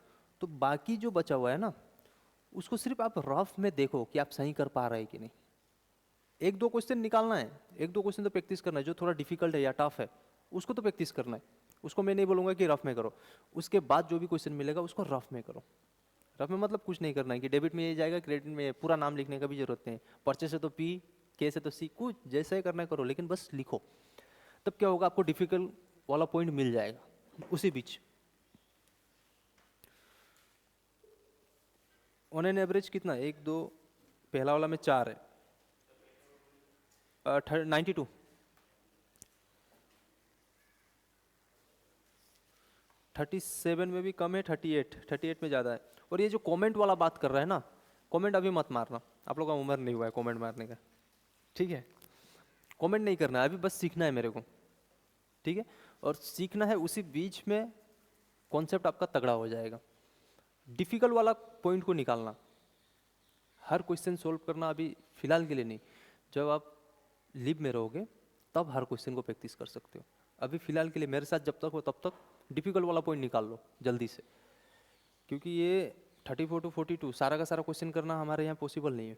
तो बाकी जो बचा हुआ है ना उसको सिर्फ आप रफ में देखो कि आप सही कर पा रहे हैं कि नहीं। एक दो क्वेश्चन निकालना है, एक दो क्वेश्चन तो प्रैक्टिस करना है, जो थोड़ा डिफिकल्ट है या टफ है उसको तो प्रैक्टिस करना है। उसको मैं नहीं बोलूंगा कि रफ में करो, उसके बाद जो भी क्वेश्चन मिलेगा उसको रफ में करो। रफ में मतलब कुछ नहीं करना है कि डेबिट में ये जाएगा क्रेडिट में ये, पूरा नाम लिखने का भी जरूरत नहीं है। परचेस से तो पी, के से तो सी, कुछ जैसा ही करना है करो, लेकिन बस लिखो। तब क्या होगा, आपको डिफिकल्ट वाला पॉइंट मिल जाएगा उसी बीच। ऑन एन एवरेज कितना, एक दो, पहला वाला में 4 है, 92। 37 में भी कम है, 38 में ज़्यादा है। और ये जो कमेंट वाला बात कर रहा है ना, कमेंट अभी मत मारना, आप लोगों का उम्र नहीं हुआ है कमेंट मारने का, ठीक है। कमेंट नहीं करना है अभी, बस सीखना है मेरे को, ठीक है। और सीखना है, उसी बीच में कॉन्सेप्ट आपका तगड़ा हो जाएगा। डिफिकल्ट वाला पॉइंट को निकालना, हर क्वेश्चन सोल्व करना अभी फिलहाल के लिए नहीं। जब आप लिव में रहोगे तब हर क्वेश्चन को प्रैक्टिस कर सकते हो। अभी फिलहाल के लिए मेरे साथ जब तक हो तब तक डिफिकल्ट वाला पॉइंट निकाल लो जल्दी से, क्योंकि ये 34 to 42 सारा का सारा क्वेश्चन करना हमारे यहाँ पॉसिबल नहीं है।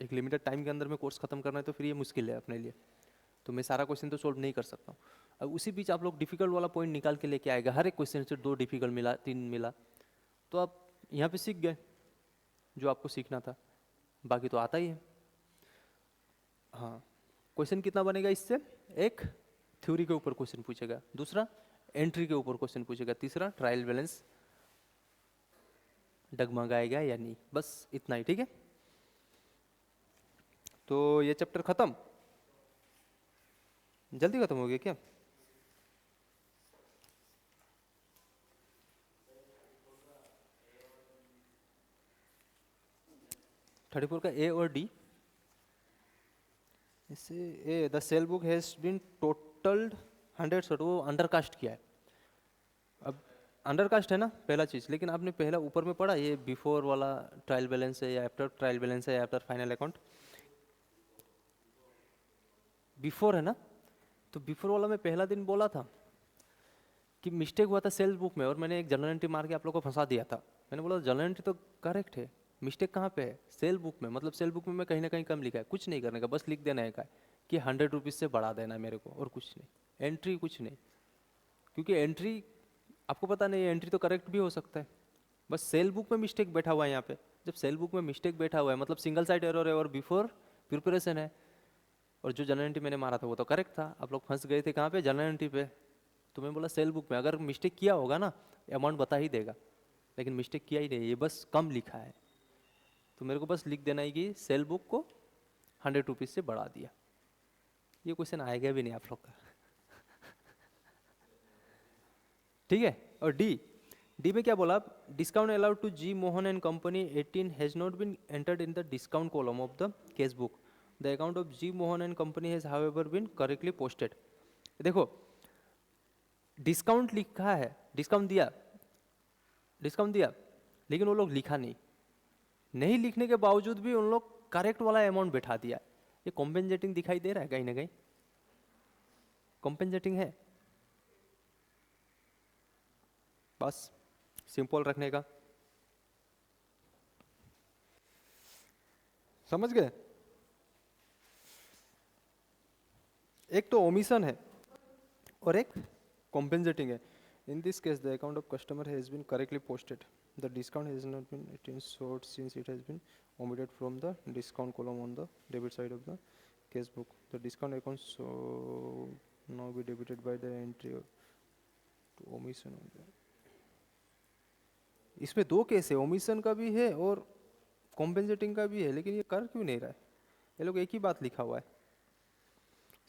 एक लिमिटेड टाइम के अंदर में कोर्स खत्म करना है तो फिर ये मुश्किल है अपने लिए, तो मैं सारा क्वेश्चन तो सोल्व नहीं कर सकता हूँ। अब उसी बीच आप लोग डिफिकल्ट वाला पॉइंट निकाल के लेके आएगा, हर एक क्वेश्चन से 2 डिफिकल्ट मिला, 3 मिला, तो आप यहाँ पे सीख गए जो आपको सीखना था, बाकी तो आता ही है। हाँ, क्वेश्चन कितना बनेगा इससे, एक थ्योरी के ऊपर क्वेश्चन पूछेगा, दूसरा एंट्री के ऊपर क्वेश्चन पूछेगा, तीसरा ट्रायल बैलेंस डगमगाएगा या नहीं, बस इतना ही, ठीक है। तो ये चैप्टर खत्म, जल्दी खत्म हो गया क्या। थर्टी फोर का ए और डी, इससे A the sale book has been totalled 100 short, वो अंडरकास्ट किया है। अब अंडरकास्ट है ना पहला चीज़, लेकिन आपने पहला ऊपर में पढ़ा ये बिफोर वाला ट्रायल बैलेंस है या आफ्टर ट्रायल बैलेंस है या आफ्टर फाइनल अकाउंट, बिफोर है ना। तो बिफोर वाला मैं पहला दिन बोला था कि मिस्टेक हुआ था सेल्स बुक में, और मैंने एक जनरल एंट्री मार के आप लोगों को फंसा दिया था। मैंने बोला जनरल एंट्री तो करेक्ट है, मिस्टेक कहाँ पे है, सेल बुक में। मतलब सेल बुक में मैं कहीं ना कहीं कम लिखा है, कुछ नहीं करने का, बस लिख देना है का कि 100 रुपीज़ से बढ़ा देना है मेरे को, और कुछ नहीं, एंट्री कुछ नहीं। क्योंकि एंट्री आपको पता नहीं, एंट्री तो करेक्ट भी हो सकता है, बस सेल बुक में मिस्टेक बैठा हुआ है यहाँ पे। जब सेल बुक में मिस्टेक बैठा हुआ है मतलब सिंगल साइड एरर है और बिफोर प्रिपरेशन है, और जो जनरल एंट्री मैंने मारा था वो तो करेक्ट था। आप लोग फंस गए थे कहाँ पे, जनरल एंट्री पे। तो मैं बोला सेल बुक में अगर मिस्टेक किया होगा ना अमाउंट बता ही देगा, लेकिन मिस्टेक किया ही नहीं, ये बस कम लिखा है। तो मेरे को बस लिख देना है कि सेल बुक को 100 रुपीज़ से बढ़ा दिया। ये क्वेश्चन आएगा भी नहीं आप लोग का, ठीक है। और डी, डी में क्या बोला, discount allowed to G Mohan and company 18 has not been entered in the discount column of the cash book. The account of G Mohan and company has however been correctly posted. देखो डिस्काउंट लिखा है, डिस्काउंट दिया, डिस्काउंट दिया, लेकिन वो लोग लिखा नहीं, नहीं लिखने के बावजूद भी उन लोग करेक्ट वाला अमाउंट बैठा दिया। ये कॉम्पेंसेटिंग दिखाई दे रहा है कहीं ना कहीं, कॉम्पेंसेटिंग है। बस सिंपल रखने का, समझ गए। एक तो ओमिशन है और एक कॉम्पेंसेटिंग है। In this case the account of customer has been correctly posted, the discount has not been it short since it has been omitted from the discount column on the debit side of the case book. The discount account so now be debited by the entry to omission on the। इसमें दो केस है, ओमिशन का भी है और कॉम्पेंसेटिंग का भी है, लेकिन ये कर क्यों नहीं रहा है? ये लोग एक ही बात लिखा हुआ है,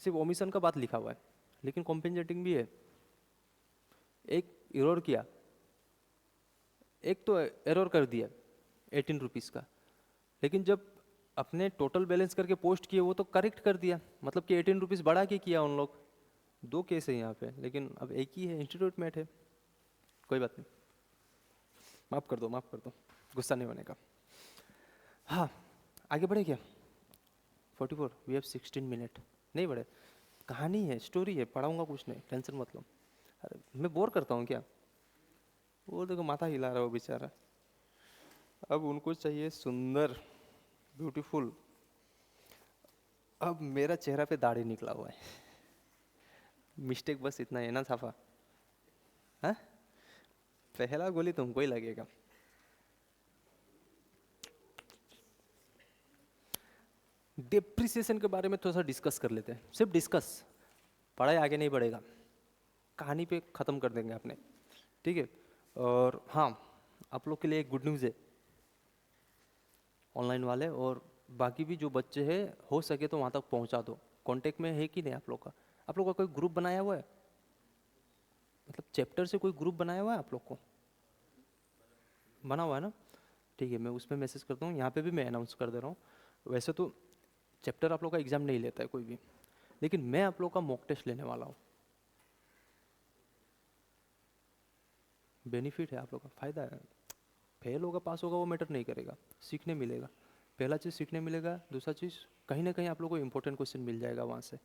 सिर्फ ओमिशन का बात लिखा हुआ है, लेकिन कॉम्पेंसेटिंग भी है। एक एरर किया, एक तो एरर कर दिया 18 रुपीज़ का, लेकिन जब अपने टोटल बैलेंस करके पोस्ट किए वो तो करेक्ट कर दिया, मतलब कि 18 रुपीज़ बढ़ा के किया उन लोग। दो केस है यहाँ पे, लेकिन अब एक ही है, इंस्टीट्यूट मेट है, कोई बात नहीं, माफ़ कर दो, माफ़ कर दो, गुस्सा नहीं होने का। हाँ, आगे बढ़े क्या? 44, वी हैव 16 मिनट। नहीं बढ़े, कहानी है, स्टोरी है, पढ़ाऊंगा कुछ नहीं, टेंशन मत लो। अरे मैं बोर करता हूँ क्या? वो देखो माथा हिला रहा है वो बेचारा, अब उनको चाहिए सुंदर, ब्यूटीफुल। अब मेरा चेहरा पे दाढ़ी निकला हुआ है, मिस्टेक बस इतना है ना साफा। हाँ, पहला गोली तुमको ही लगेगा। डिप्रिसिएशन के बारे में थोड़ा सा डिस्कस कर लेते हैं, सिर्फ डिस्कस, पढ़ाई आगे नहीं बढ़ेगा, कहानी पे ख़त्म कर देंगे आपने, ठीक है। और हाँ, आप लोग के लिए एक गुड न्यूज़ है, ऑनलाइन वाले और बाकी भी जो बच्चे हैं, हो सके तो वहाँ तक पहुँचा दो। कांटेक्ट में है कि नहीं आप लोग का? आप लोग का कोई ग्रुप बनाया हुआ है, मतलब चैप्टर से कोई ग्रुप बनाया हुआ है आप लोग को? बना हुआ है ना, ठीक है, मैं उसमें मैसेज करता हूँ, यहाँ पे भी मैं अनाउंस कर दे रहा हूँ। वैसे तो चैप्टर आप लोग का एग्ज़ाम नहीं लेता है कोई भी, लेकिन मैं आप लोग का मॉक टेस्ट लेने वाला हूँ। बेनिफिट है आप लोग का, फ़ायदा है। फेल होगा पास होगा वो मैटर नहीं करेगा, सीखने मिलेगा। पहला चीज़ सीखने मिलेगा, दूसरा चीज़ कहीं ना कहीं आप लोग को इंपॉर्टेंट क्वेश्चन मिल जाएगा वहाँ से,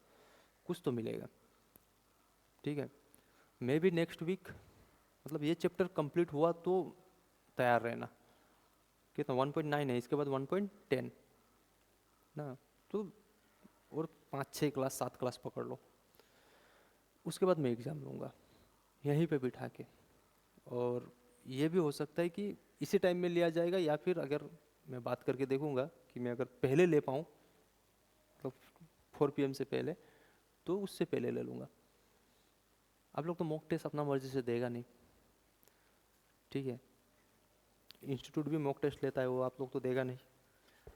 कुछ तो मिलेगा, ठीक है। मैं भी नेक्स्ट वीक, मतलब ये चैप्टर कंप्लीट हुआ तो तैयार रहना। कितना 1.9 है, इसके बाद 1.10 ना, तो और 5-6 क्लास 7 क्लास पकड़ लो, उसके बाद मैं एग्ज़ाम लूँगा यहीं पे बिठा के। और ये भी हो सकता है कि इसी टाइम में लिया जाएगा, या फिर अगर मैं बात करके देखूंगा कि मैं अगर पहले ले पाऊँ, मतलब 4 PM से पहले, तो उससे पहले ले लूँगा। आप लोग तो मॉक टेस्ट अपना मर्जी से देगा नहीं, ठीक है, इंस्टीट्यूट भी मॉक टेस्ट लेता है, वो आप लोग तो देगा नहीं,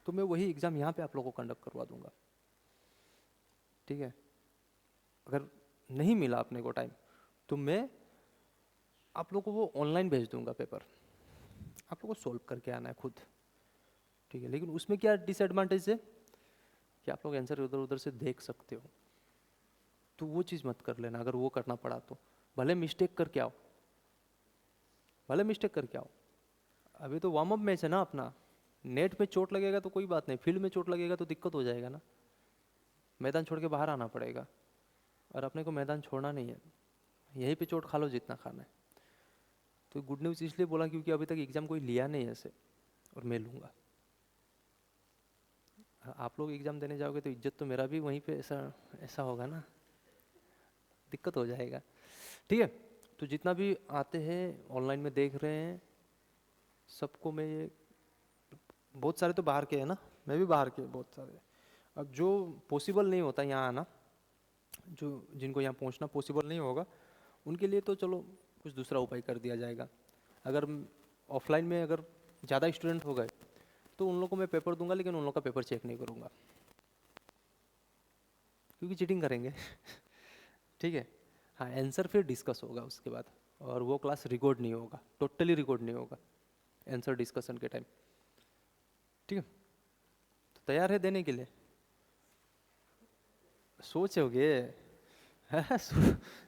तो मैं वही एग्ज़ाम यहाँ पे आप लोग को कंडक्ट करवा दूंगा, ठीक है। अगर नहीं मिला अपने को टाइम, तो मैं आप लोग को वो ऑनलाइन भेज दूंगा पेपर, आप लोग को सॉल्व करके आना है खुद, ठीक है। लेकिन उसमें क्या डिसएडवांटेज है कि आप लोग आंसर उधर उधर से देख सकते हो, तो वो चीज़ मत कर लेना। अगर वो करना पड़ा तो भले मिस्टेक करके आओ, भले मिस्टेक करके आओ। अभी तो वार्म अप मैच है ना अपना, नेट पे चोट लगेगा तो कोई बात नहीं, फील्ड में चोट लगेगा तो दिक्कत हो जाएगा ना, मैदान छोड़ के बाहर आना पड़ेगा। और अपने को मैदान छोड़ना नहीं है, यहीं पे चोट खा लो जितना खाना है। तो गुड न्यूज़ इसलिए बोला क्योंकि अभी तक एग्ज़ाम कोई लिया नहीं है ऐसे, और मैं लूँगा। आप लोग एग्ज़ाम देने जाओगे तो इज्जत तो मेरा भी वहीं पे ऐसा ऐसा होगा ना, दिक्कत हो जाएगा, ठीक है। तो जितना भी आते हैं ऑनलाइन में देख रहे हैं, सबको मैं ये, बहुत सारे तो बाहर के हैं ना, मैं भी बाहर के, बहुत सारे। अब जो पॉसिबल नहीं होता यहाँ आना, जो जिनको यहाँ पहुँचना पॉसिबल नहीं होगा, उनके लिए तो चलो कुछ दूसरा उपाय कर दिया जाएगा। अगर ऑफलाइन में अगर ज़्यादा स्टूडेंट हो गए तो उन लोगों को मैं पेपर दूंगा, लेकिन उन लोगों का पेपर चेक नहीं करूँगा, क्योंकि चीटिंग करेंगे ठीक है। हाँ, आंसर फिर डिस्कस होगा उसके बाद, और वो क्लास रिकॉर्ड नहीं होगा, टोटली रिकॉर्ड नहीं होगा आंसर डिस्कशन के टाइम, ठीक है। तो तैयार है देने के लिए? सोचोगे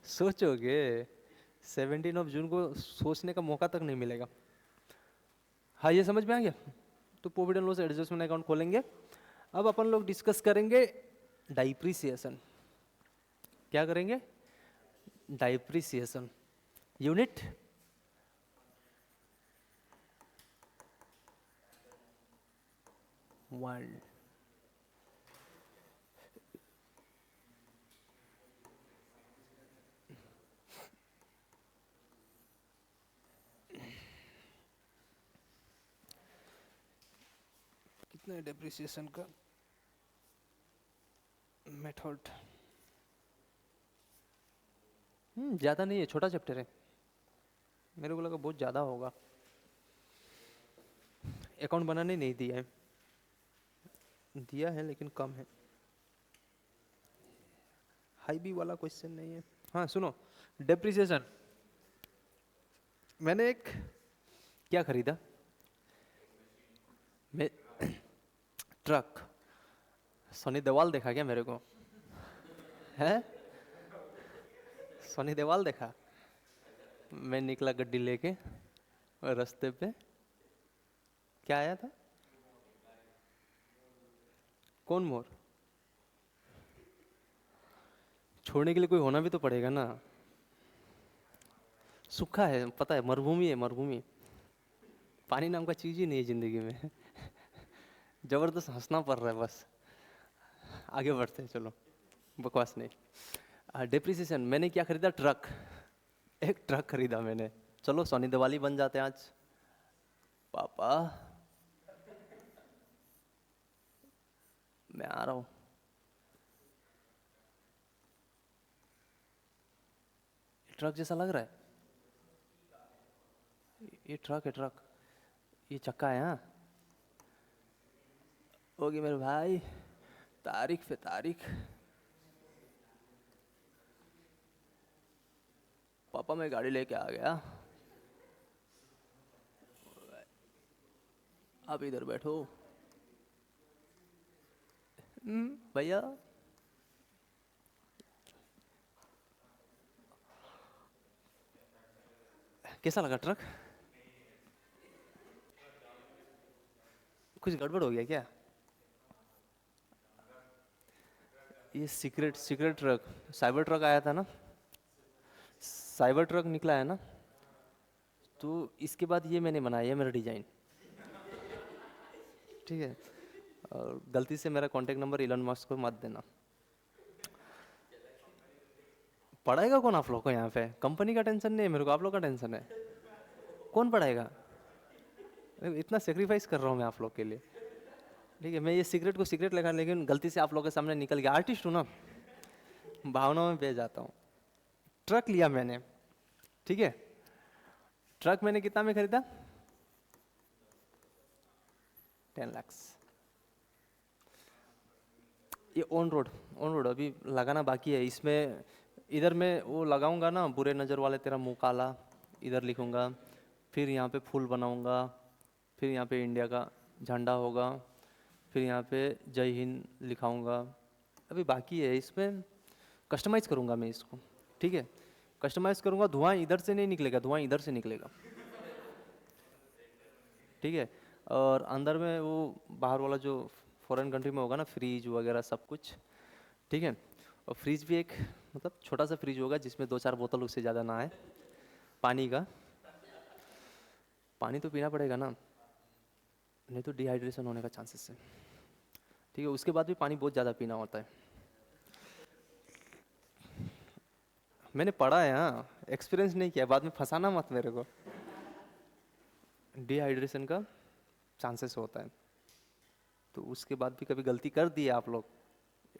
सोचोगे, 17 जून को सोचने का मौका तक नहीं मिलेगा। हाँ, ये समझ में आ गया। तो प्रोविडेंट लॉस एडजस्टमेंट अकाउंट खोलेंगे। अब अपन लोग डिस्कस करेंगे डाइप्रिसिएशन। क्या करेंगे? डाइप्रिसिएशन यूनिट 1। कितना है डेप्रिसिएशन का मेथड? ज़्यादा नहीं है, छोटा चैप्टर है, मेरे को लगा बहुत ज़्यादा होगा। अकाउंट बनाने नहीं दिया है, दिया है लेकिन कम है। हाई बी वाला क्वेश्चन नहीं है। हाँ सुनो, डेप्रिसिएशन। मैंने एक क्या खरीदा, मैं ट्रक। सनी देओल देखा क्या मेरे को? है सनी देओल देखा? मैं निकला गड्डी लेके और रास्ते पे क्या आया था, कौन मोर? छोड़ने के लिए कोई होना भी तो पड़ेगा ना। सूखा है, पता है, मरुभूमि है, मरुभूमि। पानी नाम का चीज ही नहीं है जिंदगी में। जबरदस्त हंसना पड़ रहा है बस। आगे बढ़ते हैं, चलो बकवास नहीं। डेप्रिसिएशन, मैंने क्या खरीदा, ट्रक। एक ट्रक खरीदा मैंने। चलो सोनी दिवाली बन जाते हैं आज। पापा मैं आ रहा हूं। ट्रक जैसा लग रहा है, ये ट्रक है, ट्रक। ये चक्का है, हाँ। होगी मेरे भाई, तारीख पे तारीख। पापा मैं गाड़ी लेके आ गया, आप इधर बैठो। भैया कैसा लगा ट्रक? कुछ गड़बड़ हो गया क्या? ये secret secret truck, cyber truck आया था ना, साइबर ट्रक निकला है ना, तो इसके बाद ये मैंने बनाया है, मेरा डिजाइन। ठीक है, और गलती से मेरा कांटेक्ट नंबर इलन मस्क को मत देना। पढ़ाएगा कौन आप लोग को यहाँ पे? कंपनी का टेंशन नहीं है मेरे को, आप लोग का टेंशन है। कौन पढ़ाएगा? अरे इतना सेक्रीफाइस कर रहा हूँ मैं आप लोग के लिए। ठीक है, मैं ये सीक्रेट को सीक्रेट लगा, लेकिन गलती से आप लोग के सामने निकल गया। आर्टिस्ट हूँ ना, भावनाओं में बह जाता हूँ। ट्रक लिया मैंने, ठीक है। ट्रक मैंने कितना में खरीदा? 10 लाख। ये ऑन रोड, ऑन रोड अभी लगाना बाकी है। इसमें इधर मैं वो लगाऊंगा ना, बुरे नज़र वाले तेरा मुंह काला, इधर लिखूंगा। फिर यहाँ पे फूल बनाऊंगा, फिर यहाँ पे इंडिया का झंडा होगा, फिर यहाँ पे जय हिंद लिखाऊंगा। अभी बाकी है, इसमें कस्टमाइज करूंगा मैं इसको। ठीक है, कस्टमाइज करूंगा। धुआं इधर से नहीं निकलेगा, धुआं इधर से निकलेगा। ठीक है, और अंदर में वो बाहर वाला जो फॉरेन कंट्री में होगा ना, फ्रीज वगैरह सब कुछ। ठीक है, और फ्रीज भी एक मतलब छोटा सा फ्रीज होगा जिसमें 2-4 बोतल, उससे ज़्यादा ना है पानी का। पानी तो पीना पड़ेगा ना, नहीं तो डिहाइड्रेशन होने का चांसेस है। ठीक है, उसके बाद भी पानी बहुत ज़्यादा पीना होता है। मैंने पढ़ा है, हाँ, एक्सपीरियंस नहीं किया। बाद में फंसाना मत मेरे को। डिहाइड्रेशन का चांसेस होता है, तो उसके बाद भी कभी गलती कर दी है आप लोग,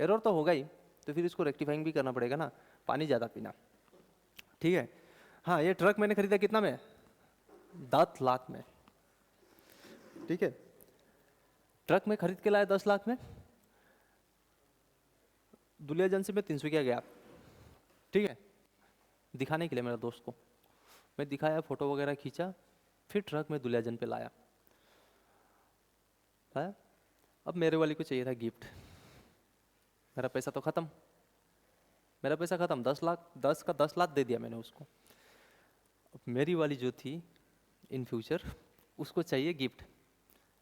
एरर तो होगा ही, तो फिर इसको रेक्टिफाइंग भी करना पड़ेगा ना, पानी ज़्यादा पीना। ठीक है, हाँ, ये ट्रक मैंने खरीदा कितना में? 10 लाख में। ठीक है, ट्रक में खरीद के लाया 10 लाख में। दुलियाजन से मैं 300 गया, ठीक है, दिखाने के लिए मेरे दोस्त को। मैं दिखाया, फोटो वगैरह खींचा, फिर ट्रक में दुलियाजन पे लाया। अब मेरे वाली को चाहिए था गिफ्ट। मेरा पैसा तो ख़त्म, मेरा पैसा ख़त्म। 10 लाख, 10 का 10 लाख दे दिया मैंने उसको। अब मेरी वाली जो थी इन फ्यूचर, उसको चाहिए गिफ्ट।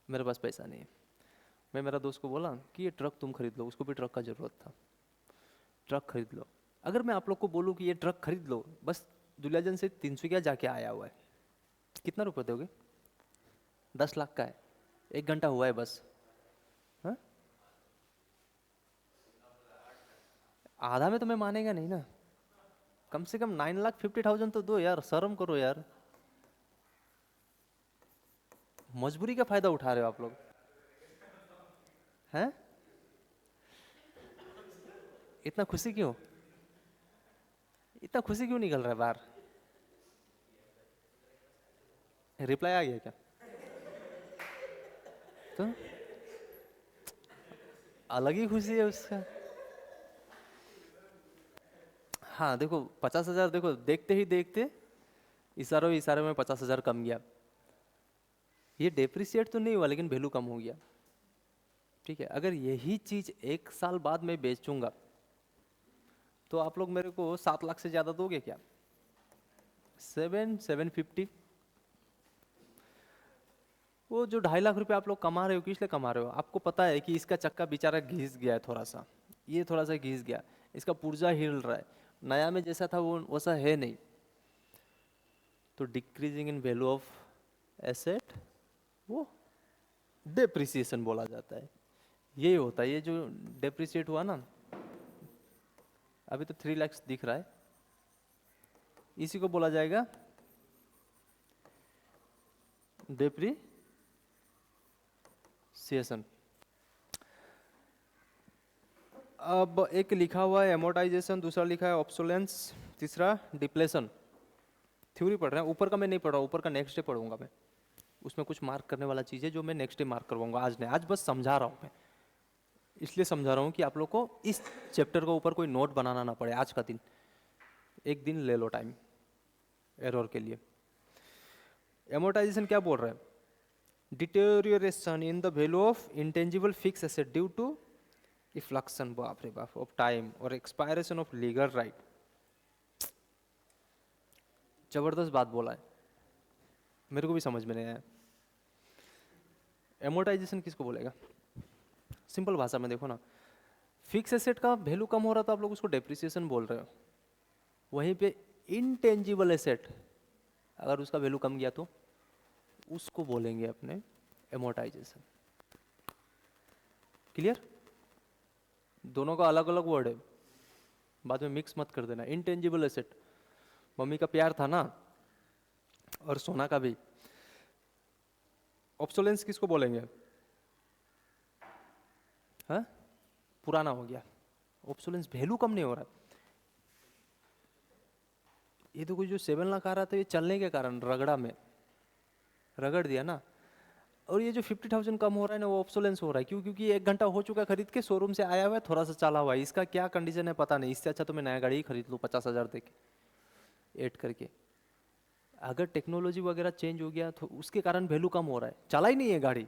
मेरे पास पैसा नहीं है। मैं मेरा दोस्त को बोला कि ये ट्रक तुम खरीद लो, उसको भी ट्रक का ज़रूरत था। ट्रक खरीद लो। अगर मैं आप लोग को बोलूँ कि ये ट्रक खरीद लो, बस दुलियाजन से 300 जाके आया हुआ है, कितना रुपये दोगे? 10 लाख का है, 1 घंटा हुआ है बस। हाँ, आधा में तो मैं मानेगा नहीं ना। कम से कम 9,50,000 तो दो यार, शर्म करो यार। मजबूरी का फायदा उठा रहे हो आप लोग, हैं? इतना खुशी क्यों, इतना खुशी क्यों निकल रहा है बाहर? रिप्लाई आ गया क्या? तो अलग ही खुशी है उसका। हाँ देखो 50,000, देखो देखते ही देखते इशारों इशारे में 50,000 कम गया। ये डेप्रिसिएट तो नहीं हुआ लेकिन वैल्यू कम हो गया। ठीक है, अगर यही चीज 1 साल बाद मैं बेचूंगा तो आप लोग मेरे को 7 लाख से ज्यादा दोगे क्या? 750। वो जो 2.5 लाख रुपए आप लोग कमा रहे हो किस लिए कमा रहे हो? आपको पता है कि इसका चक्का बेचारा घिस गया है थोड़ा सा, ये थोड़ा सा घिस गया, इसका पुर्जा हिल रहा है, नया में जैसा था वो वैसा है नहीं। तो decreasing in value of asset वो डेप्रिसिएशन बोला जाता है। यही होता है, ये जो डेप्रिसिएट हुआ ना, अभी तो 3 लाख दिख रहा है, इसी को बोला जाएगा डेप्रिसिएशन। अब एक लिखा हुआ है एमोर्टाइजेशन, दूसरा लिखा है ऑब्सोलेंस, तीसरा डिप्लेशन। थ्योरी पढ़ रहे हैं, ऊपर का मैं नहीं पढ़ रहा हूँ, ऊपर का नेक्स्ट डे पढ़ूंगा मैं। उसमें कुछ मार्क करने वाला चीज़ है जो मैं नेक्स्ट डे मार्क करवाऊंगा, आज नहीं, आज बस समझा रहा हूँ मैं। इसलिए समझा रहा हूँ कि आप लोग को इस चैप्टर के ऊपर कोई नोट बनाना ना पड़े आज का दिन, एक दिन ले लो टाइम एरर के लिए। एमोर्टाइजेशन क्या बोल रहा है? Deterioration in the value of intangible fix asset due to effluxion, बाप रे बाप, ऑफ टाइम और एक्सपायरेशन ऑफ लीगल राइट। जबरदस्त बात बोला है, मेरे को भी समझ में नहीं आया। एमोर्टाइजेशन किसको बोलेगा? सिंपल भाषा में देखो ना, फिक्स एसेट का वैल्यू कम हो रहा तो आप लोग उसको डेप्रिसिएशन बोल रहे हो, वहीं पे इनटेंजिबल एसेट अगर उसका वैल्यू कम गया तो उसको बोलेंगे अपने एमोर्टाइजेशन। क्लियर? दोनों का अलग अलग वर्ड है, बाद में मिक्स मत कर देना। इनटेंजिबल एसेट, मम्मी का प्यार था ना, और सोना का भी। ऑब्सोलेंस किसको बोलेंगे? हाँ, पुराना हो गया, ऑब्सोलेंस वैल्यू कम नहीं हो रहा। ये तो कुछ जो 7 लाख आ रहा था ये चलने के कारण रगड़ा में रगड़ दिया ना, और ये जो 50,000 कम हो रहा है ना वो ऑब्सोलेंस हो रहा है। क्यों? क्योंकि 1 घंटा हो चुका है खरीद के, शोरूम से आया हुआ है, थोड़ा सा चला हुआ है, इसका क्या कंडीशन है पता नहीं, इससे अच्छा तो मैं नया गाड़ी ही खरीद लूँ 50,000 दे के ऐड करके। अगर टेक्नोलॉजी वगैरह चेंज हो गया तो उसके कारण वैल्यू कम हो रहा है। चला ही नहीं है गाड़ी,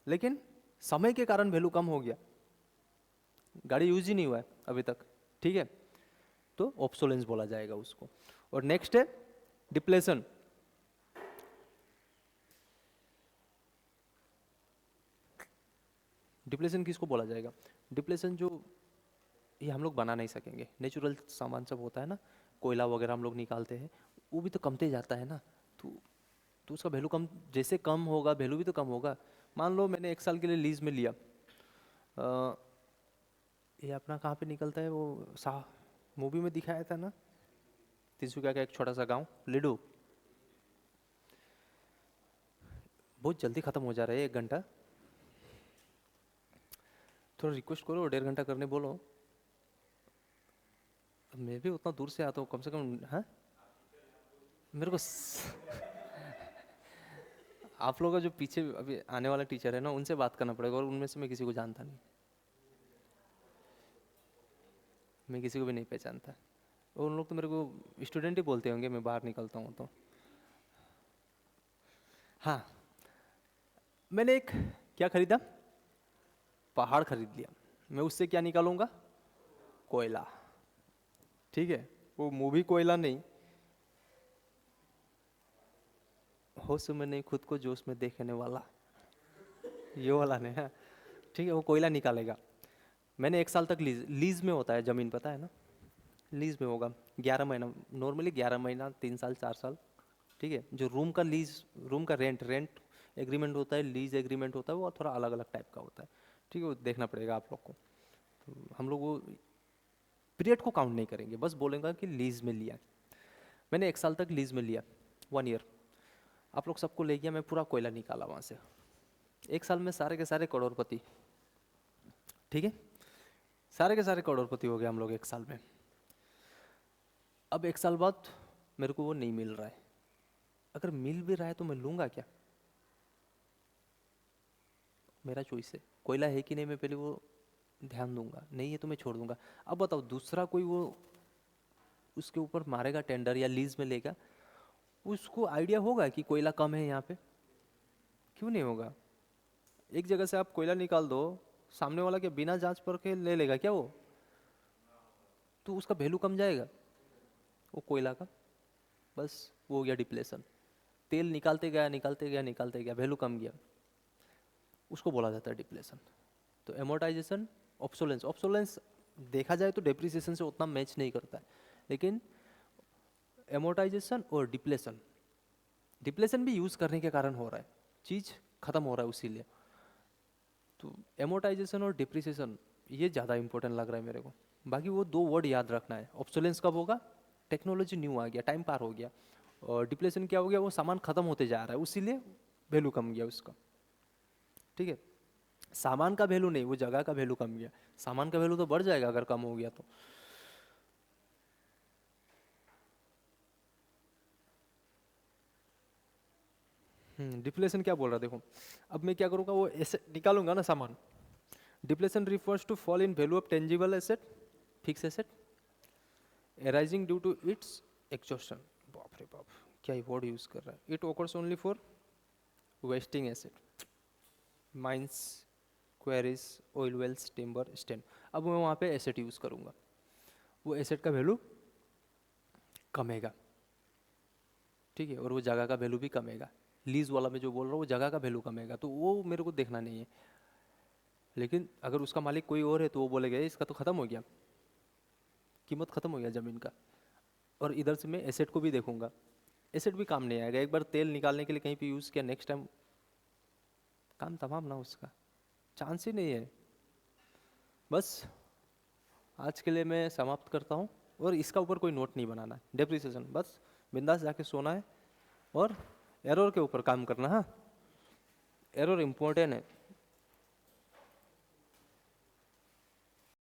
लेकिन समय के कारण वैल्यू कम हो गया, गाड़ी यूज ही नहीं हुआ है अभी तक। ठीक है, तो ऑब्सोलेंस बोला जाएगा उसको। और नेक्स्ट है डिप्लेशन। डिप्लेशन किसको बोला जाएगा? डिप्लेशन जो ये हम लोग बना नहीं सकेंगे, नेचुरल सामान सब होता है ना, कोयला वगैरह हम लोग निकालते हैं, वो भी तो कमते जाता है ना, तो उसका वैल्यू कम, जैसे कम होगा वैल्यू भी तो कम होगा। मान लो मैंने 1 साल के लिए लीज में लिया, ये अपना कहाँ पे निकलता है वो सा मूवी में दिखाया था ना, तिनसुकिया का एक छोटा सा गांव लिडू, बहुत जल्दी खत्म हो जा रहा है 1 घंटा, थोड़ा रिक्वेस्ट करो 1.5 घंटा करने बोलो। मैं भी उतना दूर से आता हूँ कम से कम, हाँ मेरे को आप लोगों का जो पीछे अभी आने वाला टीचर है ना उनसे बात करना पड़ेगा, और उनमें से मैं किसी को जानता नहीं, मैं किसी को भी नहीं पहचानता, और उन लोग तो मेरे को स्टूडेंट ही बोलते होंगे मैं बाहर निकलता हूँ तो। हाँ, मैंने एक क्या खरीदा? पहाड़ खरीद लिया, मैं उससे क्या निकालूंगा? कोयला। ठीक है, वो मूवी कोयला नहीं, होश में नहीं खुद को जोश में देखने वाला, ये वाला नहीं है। ठीक है, वो कोयला निकालेगा। मैंने 1 साल तक लीज लीज में होता है ज़मीन, पता है ना, लीज में होगा 11 महीना, नॉर्मली 11 महीना, 3 साल 4 साल। ठीक है, जो रूम का लीज, रूम का रेंट रेंट एग्रीमेंट होता है, लीज एग्रीमेंट होता है, वो थोड़ा अलग अलग टाइप का होता है। ठीक है, वो देखना पड़ेगा आप लोग को। तो हम लोग वो पीरियड को काउंट नहीं करेंगे, बस बोलेंगे कि लीज में लिया। मैंने 1 साल तक लीज में लिया, 1 ईयर, आप लोग सबको ले गया, मैं पूरा कोयला निकाला वहाँ से, 1 साल में सारे के सारे करोड़पति। ठीक है, सारे के सारे करोड़पति हो गए हम लोग 1 साल में। अब 1 साल बाद मेरे को वो नहीं मिल रहा है, अगर मिल भी रहा है तो मैं लूंगा क्या? मेरा चॉइस है, कोयला है कि नहीं मैं पहले वो ध्यान दूंगा, नहीं है तो मैं छोड़ दूंगा। अब बताओ दूसरा कोई वो उसके ऊपर मारेगा टेंडर या लीज में लेगा, उसको आइडिया होगा कि कोयला कम है यहाँ पे? क्यों नहीं होगा? एक जगह से आप कोयला निकाल दो, सामने वाला क्या बिना जांच परखे ले लेगा क्या वो? तो उसका वैल्यू कम जाएगा वो कोयला का, बस वो हो गया डिप्लेशन। तेल निकालते गया निकालते गया निकालते गया, वैल्यू कम गया, उसको बोला जाता है डिप्लेशन। तो एमोर्टाइजेशन, ऑब्सोलेंस, ऑब्सोलेंस देखा जाए तो डेप्रिसिएशन से उतना मैच नहीं करता है, लेकिन एमोर्टाइजेशन और डिप्लेशन, डिप्लेशन भी यूज करने के कारण हो रहा है, चीज खत्म हो रहा है उसीलिए। तो एमोर्टाइजेशन और डिप्रिसिएशन ये ज़्यादा इंपॉर्टेंट लग रहा है मेरे को। बाकी वो दो वर्ड याद रखना है, ऑब्सोलेंस कब होगा? टेक्नोलॉजी न्यू आ गया, टाइम पार हो गया। और डिप्लेशन क्या हो गया? वो सामान खत्म होते जा रहा है उसीलिए वैल्यू कम गया उसका। ठीक है, सामान का वैल्यू नहीं, वो जगह का वैल्यू कम गया। सामान का वैल्यू तो बढ़ जाएगा अगर कम हो गया तो। डिप्लेशन क्या बोल रहा है देखो, अब मैं क्या करूँगा, वो ऐसे निकालूंगा ना सामान। Depletion refers to fall in value of tangible asset, fix asset, arising due to its exhaustion। बाप रे बाप, क्या ही वर्ड यूज कर रहा है। It occurs only for wasting asset, mines, quarries, oil wells, timber, स्टेन। अब मैं वहाँ पे एसेट यूज करूँगा, वो एसेट का वैल्यू कमेगा, ठीक है, और वो जगह का वैल्यू भी कमेगा। लीज वाला मैं जो बोल रहा हूँ वो जगह का वैल्यू कमेगा, तो वो मेरे को देखना नहीं है। लेकिन अगर उसका मालिक कोई और है तो वो बोलेगा "ये इसका तो खत्म हो गया, कीमत खत्म हो गया ज़मीन का"। और इधर से मैं एसेट को भी देखूंगा, एसेट भी काम नहीं आएगा। एक बार तेल निकालने के लिए कहीं पे यूज़ किया, नेक्स्ट टाइम काम तमाम ना, उसका चांस ही नहीं है। बस आज के लिए मैं समाप्त करता हूँ, और इसका ऊपर कोई नोट नहीं बनाना है, डेप्रिसिएशन बस बिंदास जाके सोना है और एरर के ऊपर काम करना। हाँ, एरर इम्पोर्टेंट है।